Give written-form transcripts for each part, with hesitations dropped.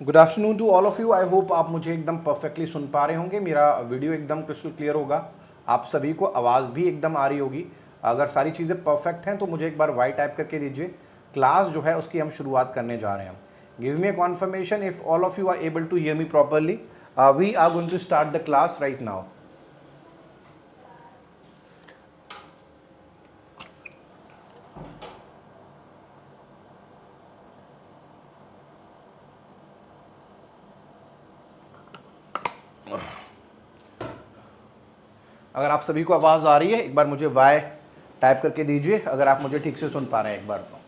Good afternoon to all of you. I hope आप मुझे एकदम परफेक्टली सुन पा रहे होंगे। मेरा वीडियो एकदम क्रिस्टल क्लियर होगा, आप सभी को आवाज़ भी एकदम आ रही होगी। अगर सारी चीज़ें परफेक्ट हैं तो मुझे एक बार वाई टाइप करके दीजिए। क्लास जो है उसकी हम शुरुआत करने जा रहे हैं। Give me a confirmation if all of you are able to hear me properly. We are going to start the class right now. अगर आप सभी को आवाज़ आ रही है एक बार मुझे वाई टाइप करके दीजिए, अगर आप मुझे ठीक से सुन पा रहे हैं एक बार तो।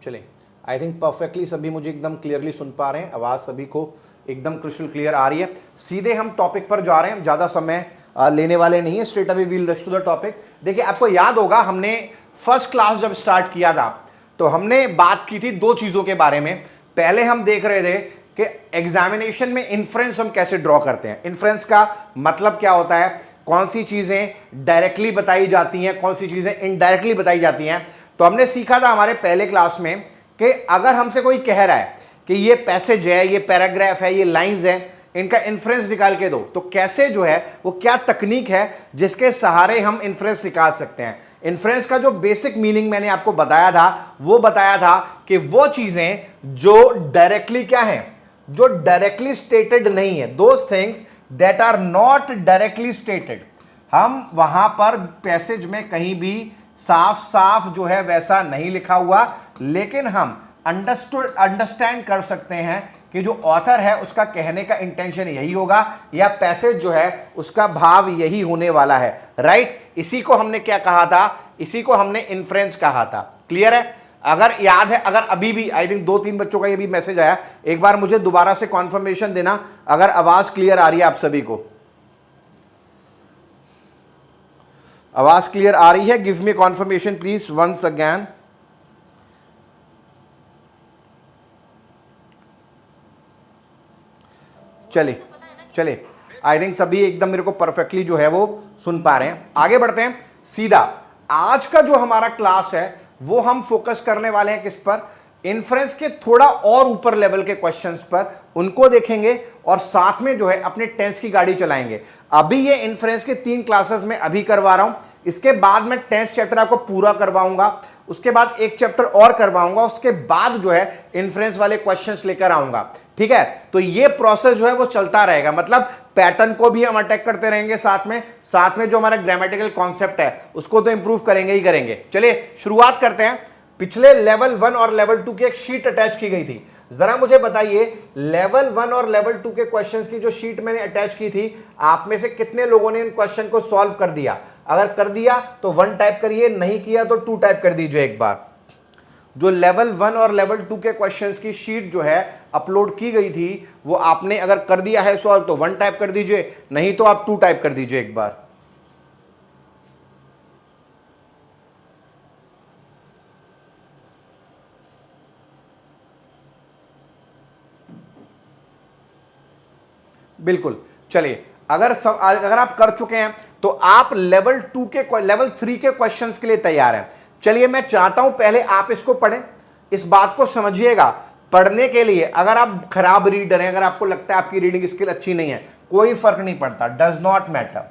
चलिए, आई थिंक परफेक्टली सभी मुझे एकदम क्लियरली सुन पा रहे हैं, आवाज़ सभी को एकदम क्रिस्टल क्लियर आ रही है। सीधे हम टॉपिक पर जा रहे हैं, ज़्यादा समय लेने वाले नहीं है। Straight away we'll rush to the topic. देखिए, आपको याद होगा हमने फर्स्ट क्लास जब स्टार्ट किया था तो हमने बात की थी दो चीज़ों के बारे में। पहले हम देख रहे थे कि एग्जामिनेशन में इन्फ्रेंस हम कैसे ड्रॉ करते हैं, इन्फ्रेंस का मतलब क्या होता है, कौन सी चीज़ें डायरेक्टली बताई जाती हैं, कौन सी चीज़ें इनडायरेक्टली बताई जाती हैं। तो हमने सीखा था हमारे पहले क्लास में कि अगर हमसे कोई कह रहा है कि ये पैसेज है, ये पैराग्राफ है, ये लाइंस है, इनका इन्फ्रेंस निकाल के दो, तो कैसे जो है वो क्या तकनीक है जिसके सहारे हम इन्फ्रेंस निकाल सकते हैं। इन्फ्रेंस का जो बेसिक मीनिंग मैंने आपको बताया था वो बताया था कि वो चीजें जो डायरेक्टली क्या है, जो डायरेक्टली स्टेटेड नहीं है, those things that are not directly stated. हम वहां पर पैसेज में कहीं भी साफ साफ जो है वैसा नहीं लिखा हुआ, लेकिन हम अंडरस्टैंड कर सकते हैं कि जो ऑथर है उसका कहने का इंटेंशन यही होगा या पैसेज जो है उसका भाव यही होने वाला है। राइट, इसी को हमने क्या कहा था, इसी को हमने इन्फ्रेंस कहा था। क्लियर है? अगर याद है, अगर अभी भी आई थिंक 2-3 बच्चों का ये भी मैसेज आया, एक बार मुझे दोबारा से कॉन्फर्मेशन देना अगर आवाज क्लियर आ रही है आप सभी को। आवाज क्लियर आ रही है? Give me confirmation please once again. चलिए चलिए, आई थिंक सभी एकदम मेरे को परफेक्टली जो है वो सुन पा रहे हैं। आगे बढ़ते हैं सीधा। आज का जो हमारा क्लास है वो हम फोकस करने वाले हैं किस पर, इन्फ्रेंस के थोड़ा और ऊपर लेवल के क्वेश्चंस पर, उनको देखेंगे और साथ में जो है अपने टेंस की गाड़ी चलाएंगे। अभी ये इन्फ्रेंस के 3 क्लासेस में अभी करवा रहा हूं, इसके बाद मैं टेंस चैप्टर आपको पूरा करवाऊंगा, उसके बाद एक चैप्टर और करवाऊंगा, उसके बाद जो है इन्फ्रेंस वाले क्वेश्चंस लेकर आऊंगा। ठीक है, तो ये प्रोसेस जो है वो चलता रहेगा, मतलब पैटर्न को भी हम अटैक करते रहेंगे, साथ में जो हमारा ग्रामेटिकल कॉन्सेप्ट है उसको तो इंप्रूव करेंगे ही करेंगे। चलिए शुरुआत करते हैं। पिछले लेवल 1 और लेवल 2 की एक शीट अटैच की गई थी, जरा मुझे बताइए लेवल 1 और लेवल 2 के क्वेश्चंस की जो शीट मैंने अटैच की थी, आप में से कितने लोगों ने इन क्वेश्चन को सॉल्व कर दिया? अगर कर दिया तो 1 टाइप करिए, नहीं किया तो 2 टाइप कर दीजिए एक बार। जो लेवल 1 और लेवल 2 के क्वेश्चंस की शीट जो है अपलोड की गई थी वो आपने अगर कर दिया है सॉल्व तो 1 टाइप कर दीजिए, नहीं तो आप 2 टाइप कर दीजिए एक बार। बिल्कुल। चलिए, अगर आप कर चुके हैं तो आप लेवल 2 के लेवल 3 के क्वेश्चंस के लिए तैयार हैं। चलिए, मैं चाहता हूं पहले आप इसको पढ़ें, इस बात को समझिएगा। पढ़ने के लिए अगर आप खराब रीडर हैं, अगर आपको लगता है आपकी रीडिंग स्किल अच्छी नहीं है, कोई फर्क नहीं पड़ता, डज नॉट मैटर।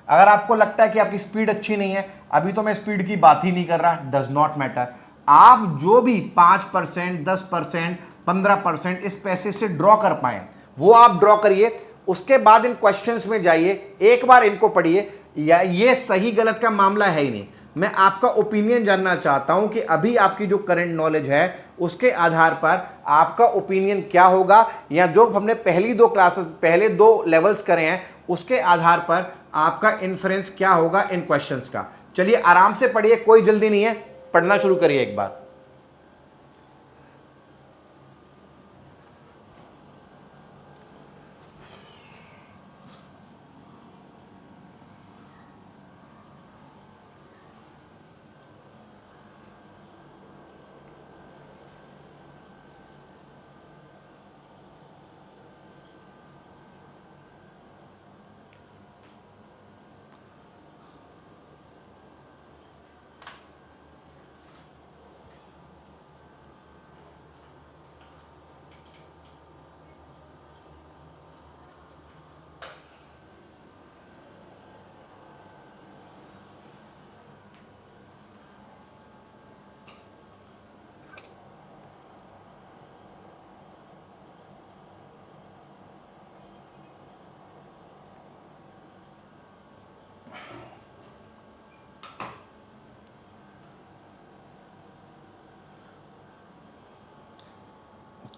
अगर आपको लगता है कि आपकी स्पीड अच्छी नहीं है, अभी तो मैं स्पीड की बात ही नहीं कर रहा, डज नॉट मैटर। आप जो भी 5%, 10%, 15% इस पैसे से ड्रॉ कर पाए वो आप ड्रॉ करिए। उसके बाद इन क्वेश्चंस में जाइए, एक बार इनको पढ़िए। या ये सही गलत का मामला है ही नहीं, मैं आपका ओपिनियन जानना चाहता हूं कि अभी आपकी जो करंट नॉलेज है उसके आधार पर आपका ओपिनियन क्या होगा, या जो हमने पहले 2 लेवल्स करे हैं उसके आधार पर आपका इन्फ्रेंस क्या होगा इन क्वेश्चंस का। चलिए आराम से पढ़िए, कोई जल्दी नहीं है, पढ़ना शुरू करिए एक बार।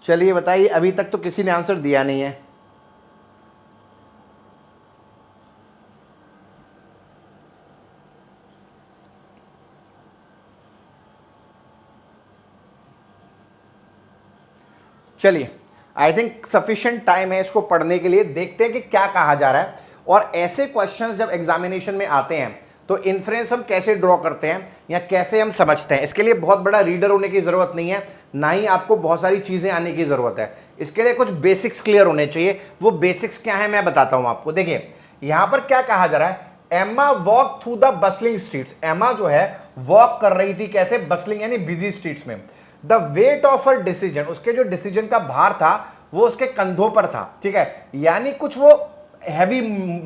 चलिए बताइए, अभी तक तो किसी ने आंसर दिया नहीं है। चलिए, आई थिंक सफिशिएंट टाइम है इसको पढ़ने के लिए। देखते हैं कि क्या कहा जा रहा है, और ऐसे क्वेश्चंस जब एग्जामिनेशन में आते हैं तो इन्फ्रेंस हम कैसे ड्रॉ करते हैं या कैसे हम समझते हैं। इसके लिए बहुत बड़ा रीडर होने की जरूरत नहीं है, ना ही आपको बहुत सारी चीजें आने की जरूरत है। इसके लिए कुछ बेसिक्स क्लियर होने चाहिए। वो बेसिक्स क्या है मैं बताता हूं आपको। देखिए यहां पर क्या कहा जा रहा है, Emma walk through the bustling streets. Emma जो है वॉक कर रही थी, कैसे, बसलिंग यानी बिजी स्ट्रीट्स में। The weight of her decision, उसके जो डिसीजन का भार था वो उसके कंधों पर था, ठीक है, यानी कुछ वो हैवी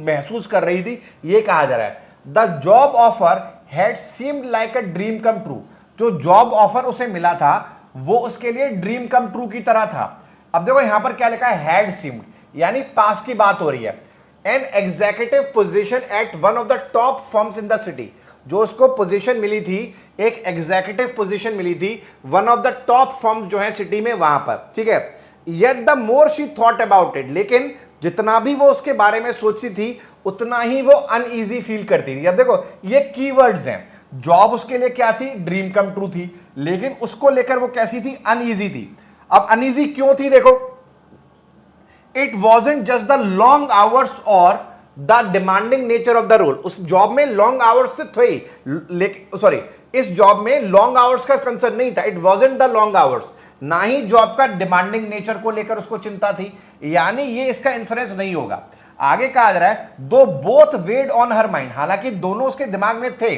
महसूस कर रही थी, ये कहा जा रहा है। The job offer had seemed like a dream come true, जो जॉब ऑफर उसे मिला था वो उसके लिए ड्रीम कम ट्रू की तरह था। अब देखो यहां पर क्या लिखा है, हैड सीम्ड, यानी पास की बात हो रही है। An executive position at one of the top firms in the city, जो उसको पोजीशन मिली थी, एक एग्जीक्यूटिव पोजीशन मिली थी one of the top firms जो है सिटी में, वहां पर, ठीक है। Yet the more she thought about it, लेकिन जितना भी वो उसके बारे में सोचती थी उतना ही वो अनईजी फील करती थी। अब देखो ये कीवर्ड्स हैं, जॉब उसके लिए क्या थी, ड्रीम कम ट्रू थी, लेकिन उसको लेकर वो कैसी थी, अनईजी थी। अब अनईजी क्यों थी, देखो, it wasn't just the long hours और the demanding nature of the role. उस जॉब में लॉन्ग आवर्स तो थे ही, लेकिन सॉरी, इस जॉब में लॉन्ग आवर्स का कंसर्न नहीं था, it wasn't the long hours, ना ही जॉब का डिमांडिंग नेचर को लेकर उसको चिंता थी, यानी ये इसका इन्फ्रेंस नहीं होगा। आगे कहा जा रहा है, though both weighed on her mind, हालांकि दोनों उसके दिमाग में थे।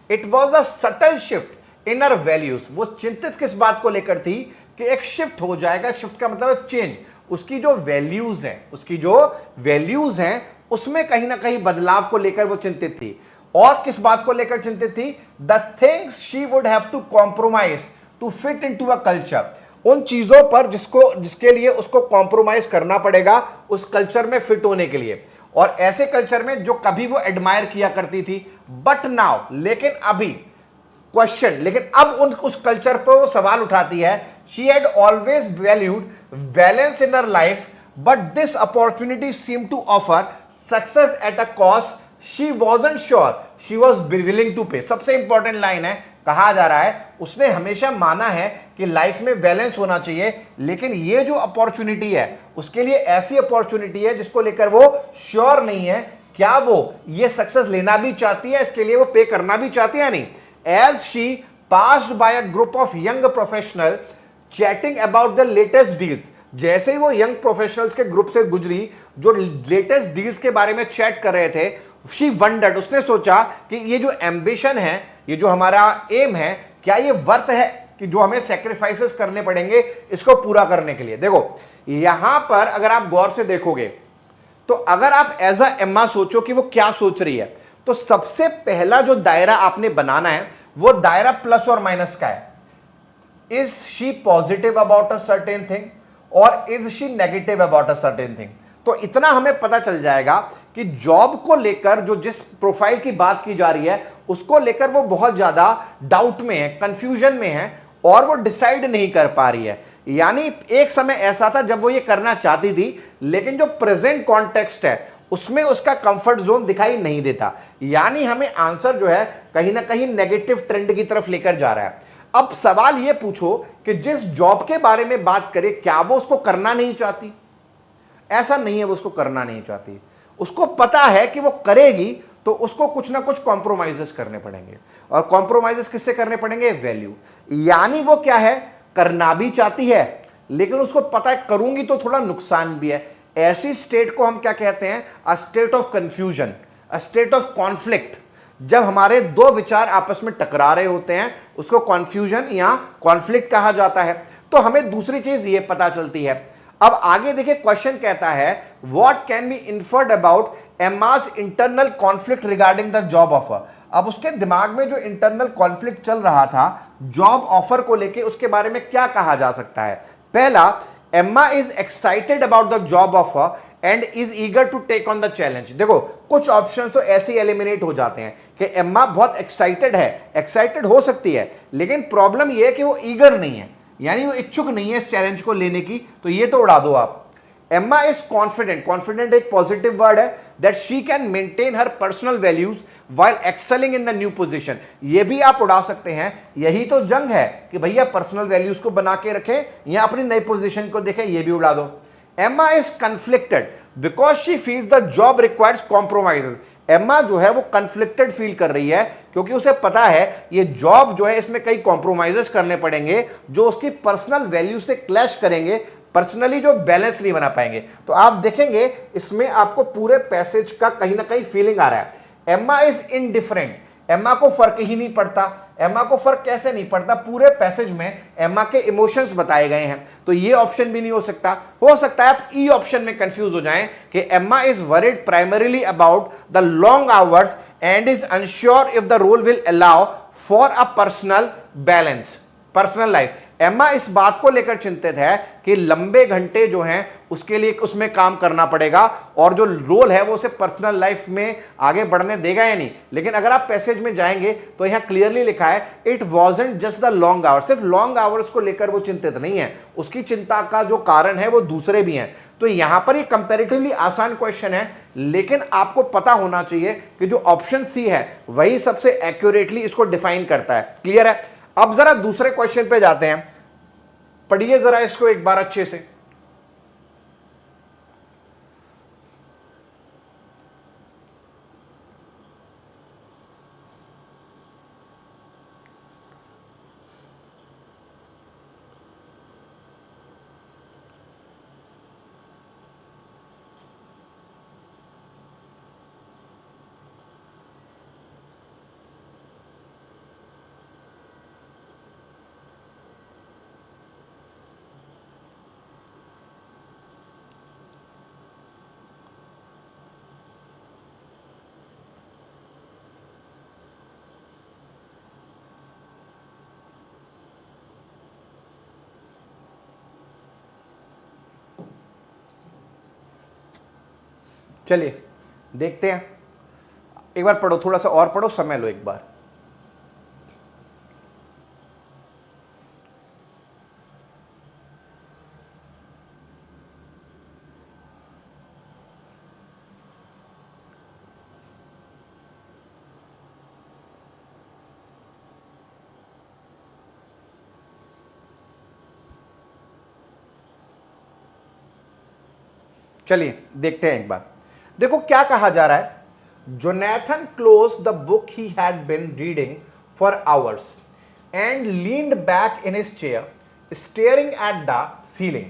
It was the subtle shift in her values, वो चिंतित किस बात को लेकर थी कि एक शिफ्ट हो जाएगा, शिफ्ट का मतलब चेंज, उसकी जो वैल्यूज हैं, उसकी जो वैल्यूज हैं उसमें कहीं ना कहीं बदलाव को लेकर वो चिंतित थी। और किस बात को लेकर चिंतित थी, the things she would have to compromise to fit into a culture, उन चीजों पर जिसके लिए उसको कॉम्प्रोमाइज करना पड़ेगा उस कल्चर में फिट होने के लिए, और ऐसे कल्चर में जो कभी वो एडमायर किया करती थी। बट नाउ, लेकिन अभी, क्वेश्चन, लेकिन अब उस कल्चर पर वो सवाल उठाती है, she had always valued balance in her life but this opportunity seem to offer success at a cost she wasn't sure she was willing to pay. सबसे इंपॉर्टेंट लाइन है, कहा जा रहा है उसने हमेशा माना है कि लाइफ में बैलेंस होना चाहिए, लेकिन ये जो अपॉर्चुनिटी है उसके लिए ऐसी अपॉर्चुनिटी है जिसको लेकर वो श्योर नहीं है क्या वो ये सक्सेस लेना भी चाहती है, इसके लिए वो पे करना भी चाहती है नहीं। As she passed by a group of young professional chatting about the latest deals, जैसे ही वो यंग प्रोफेशनल्स के ग्रुप से गुजरी जो लेटेस्ट डील्स के बारे में चैट कर रहे थे, शी वंडर्ड, उसने सोचा कि ये जो एम्बिशन है, ये जो हमारा एम है, क्या ये वर्थ है कि जो हमें सैक्रिफाइसेस करने पड़ेंगे इसको पूरा करने के लिए। देखो यहां पर अगर आप गौर से देखोगे तो अगर आप एज अ एम्मा सोचो कि वो क्या सोच रही है, तो सबसे पहला जो दायरा आपने बनाना है वो दायरा प्लस और माइनस का है। Is she positive about a certain thing और is she negative about a certain thing. तो इतना हमें पता चल जाएगा कि जॉब को लेकर जो जिस प्रोफाइल की बात की जा रही है उसको लेकर वो बहुत ज्यादा डाउट में है, कंफ्यूजन में है, और वो डिसाइड नहीं कर पा रही है। यानी एक समय ऐसा था जब वो ये करना चाहती थी, लेकिन जो प्रेजेंट कॉन्टेक्स्ट है उसमें उसका कंफर्ट जोन दिखाई नहीं देता, यानी हमें आंसर जो है कहीं ना कहीं नेगेटिव ट्रेंड की तरफ लेकर जा रहा है। अब सवाल ये पूछो कि जिस जॉब के बारे में बात करें क्या वो उसको करना नहीं चाहती? ऐसा नहीं है, वो उसको करना नहीं चाहती, उसको पता है कि वो करेगी तो उसको कुछ ना कुछ कॉम्प्रोमाइजेस करने पड़ेंगे, और कॉम्प्रोमाइजेस किससे करने पड़ेंगे, वैल्यू। यानी वो क्या है, करना भी चाहती है लेकिन उसको पता है करूंगी तो थोड़ा नुकसान भी है। ऐसी स्टेट को हम क्या कहते हैं, a state of confusion, a state of conflict. जब हमारे दो विचार आपस में टकरा रहे होते हैं उसको कॉन्फ्यूजन या कॉन्फ्लिक्ट कहा जाता है। तो हमें दूसरी चीज ये पता चलती है। अब आगे देखिए क्वेश्चन कहता है, what can be inferred about Emma's internal conflict regarding the job offer. अब उसके दिमाग में जो इंटरनल कॉन्फ्लिक्ट चल रहा था जॉब ऑफर को लेके, उसके बारे में क्या कहा जा सकता है। पहला, Emma is excited about the job offer and is eager to take on the challenge. देखो कुछ ऑप्शंस तो ऐसे ही एलिमिनेट हो जाते हैं कि एम्मा बहुत एक्साइटेड है, एक्साइटेड हो सकती है, लेकिन प्रॉब्लम यह है कि वो ईगर नहीं है, यानी वो इच्छुक नहीं है इस चैलेंज को लेने की, तो ये तो उड़ा दो आप। एम्मा इज कॉन्फिडेंट, कॉन्फिडेंट एक पॉजिटिव वर्ड है, that she can maintain her personal values while excelling in the new position, ये भी आप उड़ा सकते हैं। यही तो जंग है कि भैया पर्सनल वैल्यूज को बना के रखें या अपनी नई पोजीशन को देखें, ये भी उड़ा दो। Emma is conflicted because she feels the job requires compromises, Emma जो है वो कन्फ्लिक्टेड फील कर रही है क्योंकि उसे पता है ये जॉब जो है इसमें कई कॉम्प्रोमाइजेस करने पड़ेंगे जो उसकी पर्सनल वैल्यू से क्लैश करेंगे, पर्सनली जो बैलेंस नहीं बना पाएंगे। तो आप देखेंगे इसमें आपको पूरे पैसेज का कहीं ना कहीं फीलिंग आ रहा है। एम्मा इज इनडिफरेंट, एम्मा को फर्क ही नहीं पड़ता। एम्मा को फर्क कैसे नहीं पड़ता, पूरे पैसेज में एम्मा के इमोशंस बताए गए हैं, तो ये ऑप्शन भी नहीं हो सकता। हो सकता है आप ई ऑप्शन में कंफ्यूज हो जाएं कि Emma is worried primarily about the long hours and is unsure if the role will allow for a personal balance, personal life. Emma इस बात को लेकर चिंतित है कि लंबे घंटे जो हैं उसके लिए उसमें काम करना पड़ेगा और जो रोल है वो उसे पर्सनल लाइफ में आगे बढ़ने देगा या नहीं। लेकिन अगर आप पैसेज में जाएंगे तो यहां क्लियरली लिखा है it wasn't just the long hours, सिर्फ लॉन्ग आवर्स को लेकर वो चिंतित नहीं है, उसकी चिंता का जो कारण है वो दूसरे भी हैं। तो यहां पर ये कंपैरेटिवली आसान क्वेश्चन है, लेकिन आपको पता होना चाहिए कि जो ऑप्शन सी है वही सबसे एक्यूरेटली इसको डिफाइन करता है। क्लियर है? अब जरा दूसरे क्वेश्चन पे जाते हैं, पढ़िए जरा इसको एक बार अच्छे से। चलिए देखते हैं, एक बार पढ़ो, थोड़ा सा और पढ़ो, समय लो एक बार। चलिए देखते हैं एक बार। देखो क्या कहा जा रहा है, Jonathan close the book he had been reading for hours and leaned back in his chair staring at the ceiling.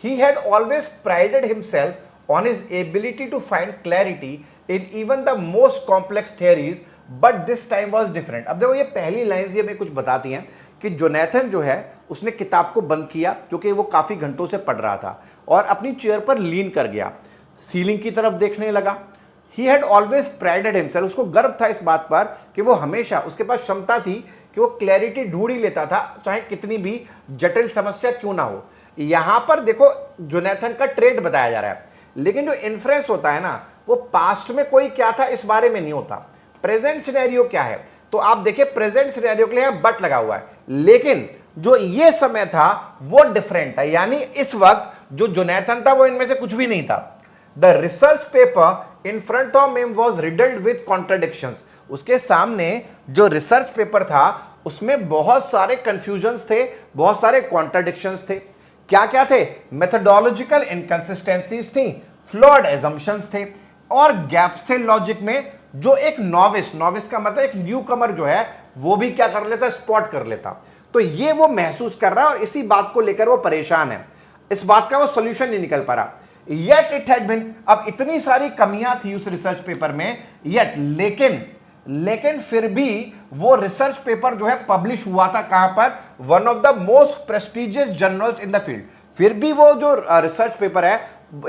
He had always prided himself on his ability to find clarity in even the most complex theories, but this time was different. अब देखो ये पहली lines ये हमें कुछ बताती हैं कि जोनाथन जो है उसने किताब को बंद किया क्योंकि वो काफ़ी घंटों से पढ़ रहा था और अपनी चेयर पर लीन कर गया, सीलिंग की तरफ देखने लगा। He had always prided himself, उसको गर्व था इस बात पर कि वो हमेशा, उसके पास क्षमता थी कि वो क्लैरिटी ढूंढ ही लेता था चाहे कितनी भी जटिल समस्या क्यों ना हो। यहां पर देखो जोनाथन का ट्रेड बताया जा रहा है, लेकिन जो इन्फ्रेंस होता है ना वो पास्ट में कोई क्या था इस बारे में नहीं होता, प्रेजेंट सिनेरियो क्या है। तो आप देखिए प्रेजेंट सिनेरियो के लिए बट लगा हुआ है, लेकिन जो ये समय था वो डिफरेंट था, यानी इस वक्त जो जोनाथन था वो इनमें से कुछ भी नहीं था। The research paper in front of him was riddled with contradictions, उसके सामने जो रिसर्च पेपर था उसमें बहुत सारे कंफ्यूजन्स थे, बहुत सारे कॉन्ट्रडिक्शंस थे। क्या क्या थे? मेथोडोलॉजिकल इनकंसिस्टेंसीज थी, फ्लॉड एजम्पशंस थे और गैप्स थे लॉजिक में, जो एक नॉविस, नॉविस का मतलब एक न्यू कमर जो है वो भी क्या कर लेता, स्पॉट कर लेता। तो ये वो महसूस कर रहा है और इसी बात को लेकर वो परेशान है, इस बात का वो सॉल्यूशन नहीं निकल पा रहा। येट इट हैड बीन, अब इतनी सारी कमियां थी उस रिसर्च पेपर में, येट लेकिन फिर भी वो रिसर्च पेपर जो है पब्लिश हुआ था कहां पर, one of the most prestigious journals in the field. फिर भी वो जो रिसर्च पेपर है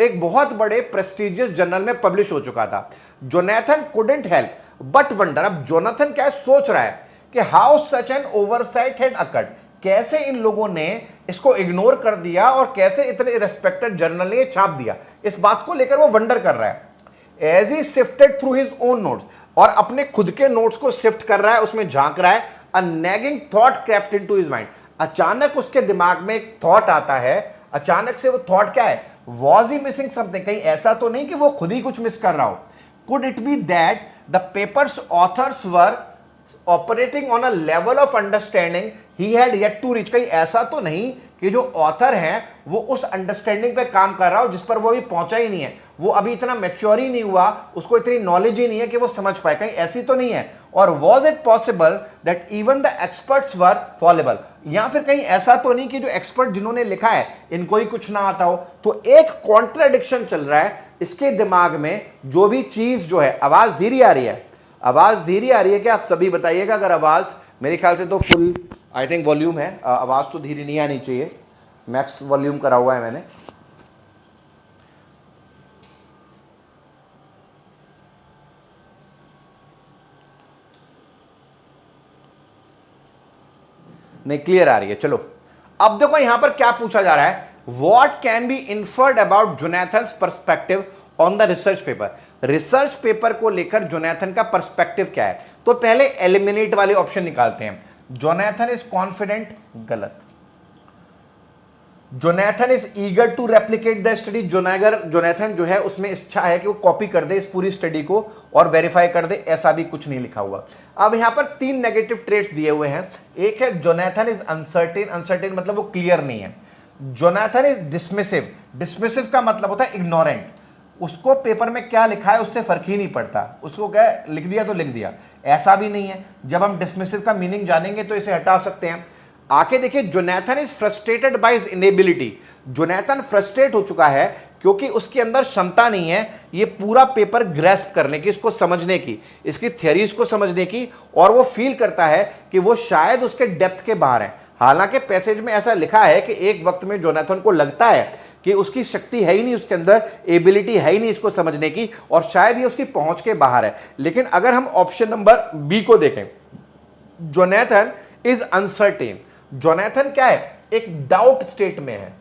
एक बहुत बड़े प्रेस्टिजियस जर्नल में पब्लिश हो चुका था। Jonathan couldn't help but wonder, अब जोनाथन क्या सोच रहा है कि how such an oversight had occurred, कैसे इन लोगों ने इसको इग्नोर कर दिया और कैसे इतने रिस्पेक्टेड जर्नल ने छाप दिया, इस बात को लेकर वो वंडर कर रहा है। As he shifted through his own notes, और अपने खुद के नोट्स को शिफ्ट कर रहा है, उसमें झांक रहा है, a nagging thought crept into his mind, अचानक उसके दिमाग में एक थॉट आता है, अचानक से वो थॉट क्या है, वॉज ही मिसिंग समथिंग, कहीं ऐसा तो नहीं कि वो खुद ही कुछ मिस कर रहा हो। Could it be that the paper's authors were operating on a level of understanding he had yet to reach, कहीं ऐसा तो नहीं कि जो ऑथर है वो उस अंडरस्टैंडिंग पे काम कर रहा हो जिस पर वो अभी पहुंचा ही नहीं है, वो अभी इतना मैच्योर ही नहीं हुआ, उसको इतनी नॉलेज ही नहीं है कि वो समझ पाए, कहीं ऐसी तो नहीं है। और was it possible that even the experts were fallible, या फिर कहीं ऐसा तो नहीं कि जो एक्सपर्ट जिन्होंने लिखा है इनको ही कुछ ना आता हो। तो एक कॉन्ट्राडिक्शन चल रहा है इसके दिमाग में, जो भी चीज जो है, आवाज धीरे आ रही है, आवाज धीरे आ रही है क्या, आप सभी बताइएगा। अगर आवाज, मेरे ख्याल से तो फुल आई थिंक वॉल्यूम है, आवाज तो धीरे नहीं आनी चाहिए, मैक्स वॉल्यूम करा हुआ है मैंने। नहीं, क्लियर आ रही है। चलो अब देखो यहां पर क्या पूछा जा रहा है, what can be inferred about Jonathan's perspective on the research paper. Research paper को लेकर जोनाथन का पर्सपेक्टिव क्या है। तो पहले एलिमिनेट वाले ऑप्शन निकालते हैं। जोनाथन इज कॉन्फिडेंट, गलत। Jonathan is eager to replicate the study, Jonathan जो है उसमें इच्छा है कि वो कॉपी कर दे इस पूरी स्टडी को और वेरीफाई कर दे, ऐसा भी कुछ नहीं लिखा हुआ। अब यहां पर 3 नेगेटिव ट्रेट्स दिए हुए हैं। एक है जोनाथन इज अनसर्टेन, अनसर्टेन मतलब वो क्लियर नहीं है। जोनाथन इज डिसमिसिव, डिसमिसिव का मतलब होता है इग्नोरेंट, उसको पेपर में क्या लिखा है उससे फर्क ही नहीं पड़ता, उसको क्या लिख दिया तो लिख दिया, ऐसा भी नहीं है। जब हम डिसमिसिव का मीनिंग जानेंगे तो इसे हटा सकते हैं। आके देखिए, Jonathan is frustrated by his inability, Jonathan frustrate हो चुका है क्योंकि उसके अंदर क्षमता नहीं है ये पूरा पेपर ग्रेस्प करने की, इसको समझने की, इसकी थ्योरीज को समझने की, और वो फील करता है कि वो शायद उसके डेप्थ के बाहर है। हालांकि पैसेज में ऐसा लिखा है कि एक वक्त में जोनाथन को लगता है कि उसकी शक्ति है ही नहीं, उसके अंदर एबिलिटी है ही नहीं इसको समझने की, और शायद ये उसकी पहुंच के बाहर है। लेकिन अगर हम ऑप्शन नंबर बी को देखें, जोनाथन इज अनसर्टेन, जोनाथन क्या है, एक डाउट स्टेट में है।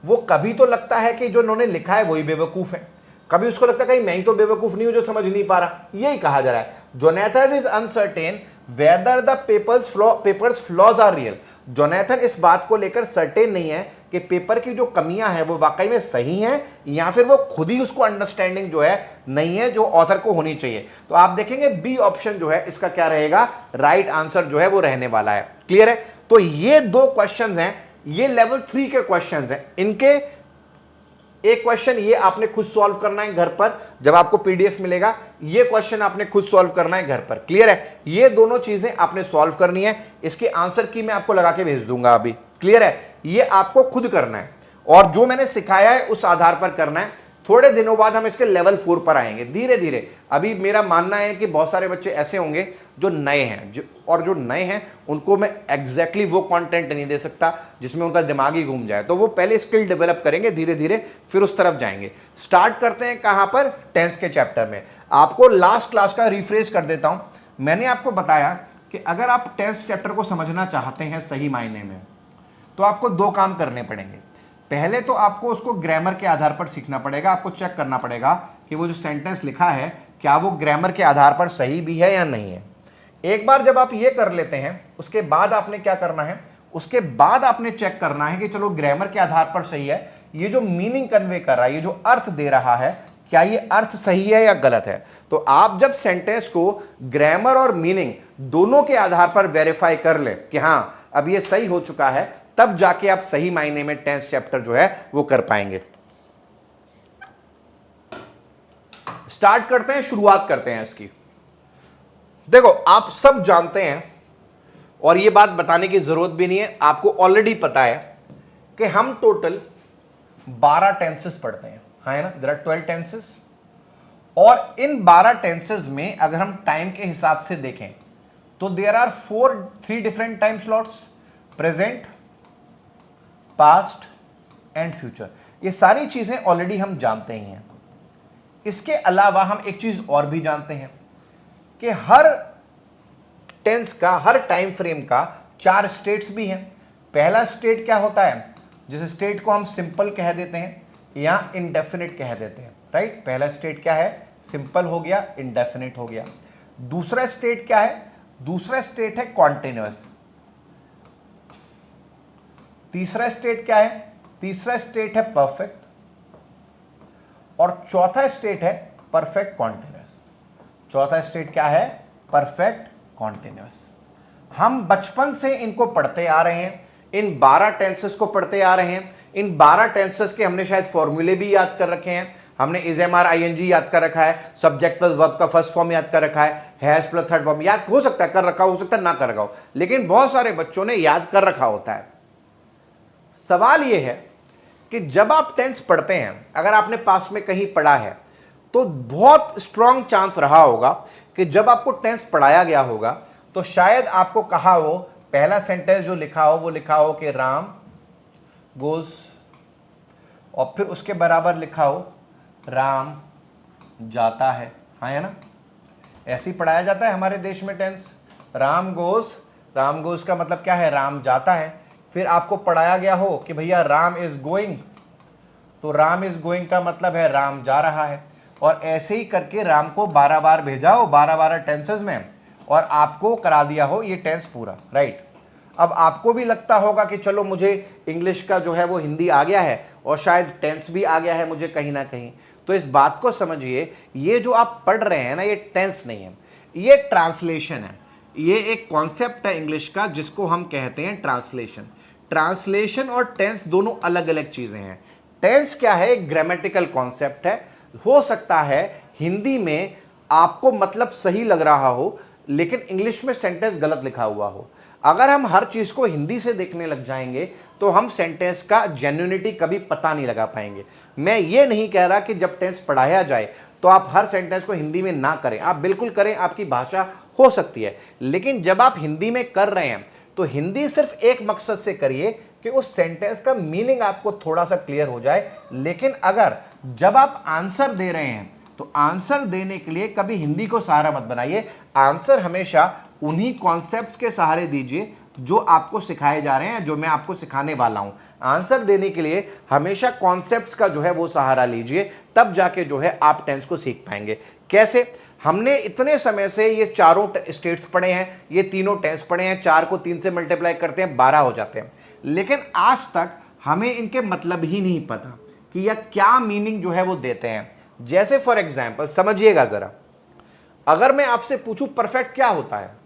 वो कभी तो लगता है कि जो उन्होंने लिखा है वही बेवकूफ है, कभी उसको लगता है कहीं मैं ही तो बेवकूफ नहीं हूं जो समझ नहीं पा रहा, यही कहा जा रहा है। Jonathan is uncertain whether the paper's flaws are real, Jonathan इस बात को लेकर सर्टेन नहीं है कि पेपर की जो कमियां हैं वो वाकई में सही हैं, या फिर वो खुद ही उसको अंडरस्टैंडिंग जो है नहीं है जो ऑथर को होनी चाहिए। तो आप देखेंगे बी ऑप्शन जो है इसका क्या रहेगा, राइट आंसर जो है वो रहने वाला है। क्लियर है। तो ये 2 क्वेश्चंस हैं, ये लेवल 3 के क्वेश्चंस हैं। इनके एक क्वेश्चन ये आपने खुद सॉल्व करना है घर पर, जब आपको पीडीएफ मिलेगा ये क्वेश्चन आपने खुद सॉल्व करना है घर पर। क्लियर है, ये दोनों चीजें आपने सॉल्व करनी है, इसके आंसर की मैं आपको लगा के भेज दूंगा अभी। क्लियर है, ये आपको खुद करना है और जो मैंने सिखाया है उस आधार पर करना है। थोड़े दिनों बाद हम इसके लेवल 4 पर आएंगे धीरे धीरे। अभी मेरा मानना है कि बहुत सारे बच्चे ऐसे होंगे जो नए हैं, और जो नए हैं उनको मैं एग्जैक्टली वो कंटेंट नहीं दे सकता जिसमें उनका दिमाग ही घूम जाए, तो वो पहले स्किल डेवलप करेंगे धीरे धीरे, फिर उस तरफ जाएंगे। स्टार्ट करते हैं कहां पर, टेंस के चैप्टर में। आपको लास्ट क्लास का रिफ्रेश कर देता हूं। मैंने आपको बताया कि अगर आप टेंस चैप्टर को समझना चाहते हैं सही मायने में, तो आपको 2 काम करने पड़ेंगे। पहले तो आपको उसको ग्रामर के आधार पर सीखना पड़ेगा, आपको चेक करना पड़ेगा कि वो जो सेंटेंस लिखा है क्या वो ग्रामर के आधार पर सही भी है या नहीं है। एक बार जब आप ये कर लेते हैं, उसके बाद आपने क्या करना है, उसके बाद आपने चेक करना है कि चलो ग्रामर के आधार पर सही है, ये जो मीनिंग कन्वे कर रहा है, ये जो अर्थ दे रहा है, क्या ये अर्थ सही है या गलत है। तो आप जब सेंटेंस को ग्रामर और मीनिंग दोनों के आधार पर वेरीफाई कर ले कि हां अब ये सही हो चुका है, तब जाके आप सही मायने में टेंस चैप्टर जो है वो कर पाएंगे। स्टार्ट करते हैं, शुरुआत करते हैं इसकी। देखो आप सब जानते हैं और ये बात बताने की जरूरत भी नहीं है, आपको ऑलरेडी पता है कि हम टोटल 12 टेंसेस पढ़ते हैं, है ना, देयर आर 12 टेंसेस। और इन 12 टेंसेस में अगर हम टाइम के हिसाब से देखें तो there are 3 different time slots, present, past and future. ये सारी चीजें ऑलरेडी हम जानते ही हैं। इसके अलावा हम एक चीज और भी जानते हैं कि हर टेंस का, हर टाइम फ्रेम का 4 स्टेट्स भी हैं। पहला स्टेट क्या होता है, जिस स्टेट को हम सिंपल कह देते हैं या इंडेफिनिट कह देते हैं, राइट। पहला स्टेट क्या है, सिंपल हो गया, इंडेफिनिट हो गया। दूसरा स्टेट क्या है, दूसरा स्टेट है कॉन्टिन्यूअस। तीसरा स्टेट क्या है? तीसरा स्टेट है परफेक्ट और चौथा स्टेट है परफेक्ट कॉन्टिन्यूअस। चौथा स्टेट क्या है? Perfect continuous. हम बचपन से इनको पढ़ते आ रहे हैं, इन 12 टेंसेस को पढ़ते आ रहे हैं। इन 12 टेंसेस के हमने शायद फॉर्मूले भी याद कर रखे हैं। हमने is am are I N G याद कर रखा है, सब्जेक्ट प्लस वर्ब का फर्स्ट फॉर्म याद कर रखा है, हैज प्लस थर्ड फॉर्म याद हो सकता है कर रखा हो सकता है ना कर रखा हो, लेकिन बहुत सारे बच्चों ने याद कर रखा होता है। सवाल यह है कि जब आप टेंस पढ़ते हैं, अगर आपने पास में कहीं पढ़ा है तो बहुत स्ट्रांग चांस रहा होगा कि जब आपको टेंस पढ़ाया गया होगा तो शायद आपको कहा हो, पहला सेंटेंस जो लिखा हो वो लिखा हो कि राम गोज, और फिर उसके बराबर लिखा हो राम जाता है। हाँ है ना, ऐसे ही पढ़ाया जाता है हमारे देश में टेंस। राम गोज का मतलब क्या है? राम जाता है। फिर आपको पढ़ाया गया हो कि भैया राम इज गोइंग, तो राम इज गोइंग का मतलब है राम जा रहा है। और ऐसे ही करके राम को 12 बार भेजा हो, 12 टेंसेस में, और आपको करा दिया हो ये टेंस पूरा, राइट। अब आपको भी लगता होगा कि चलो मुझे इंग्लिश का जो है वो हिंदी आ गया है और शायद टेंस भी आ गया है मुझे कहीं ना कहीं। तो इस बात को समझिए, ये जो आप पढ़ रहे हैं ना, ये टेंस नहीं है, ये ट्रांसलेशन है। ये एक कॉन्सेप्ट है इंग्लिश का जिसको हम कहते हैं ट्रांसलेशन। ट्रांसलेशन और टेंस दोनों अलग अलग चीजें हैं। टेंस क्या है? एक ग्रामेटिकल कॉन्सेप्ट है। हो सकता है हिंदी में आपको मतलब सही लग रहा हो लेकिन इंग्लिश में सेंटेंस गलत लिखा हुआ हो। अगर हम हर चीज को हिंदी से देखने लग जाएंगे तो हम सेंटेंस का जेन्युइनिटी कभी पता नहीं लगा पाएंगे। मैं ये नहीं कह रहा कि जब टेंस पढ़ाया जाए तो आप हर सेंटेंस को हिंदी में ना करें, आप बिल्कुल करें, आपकी भाषा हो सकती है, लेकिन जब आप हिंदी में कर रहे हैं तो हिंदी सिर्फ एक मकसद से करिए कि उस सेंटेंस का मीनिंग आपको थोड़ा सा क्लियर हो जाए। लेकिन अगर जब आप आंसर दे रहे हैं तो आंसर देने के लिए कभी हिंदी को सहारा मत बनाइए। आंसर हमेशा उन्हीं कॉन्सेप्ट्स के सहारे दीजिए जो आपको सिखाए जा रहे हैं, जो मैं आपको सिखाने वाला हूं। आंसर देने के लिए हमेशा कॉन्सेप्ट्स का जो है वो सहारा लीजिए, तब जाके जो है आप टेंस को सीख पाएंगे। कैसे? हमने इतने समय से ये चारों स्टेट्स पढ़े हैं, ये तीनों टेंस पढ़े हैं, 4 को 3 से मल्टीप्लाई करते हैं 12 हो जाते हैं, लेकिन आज तक हमें इनके मतलब ही नहीं पता कि यह क्या मीनिंग जो है वो देते हैं। जैसे फॉर एग्जाम्पल समझिएगा जरा, अगर मैं आपसे पूछूं परफेक्ट क्या होता है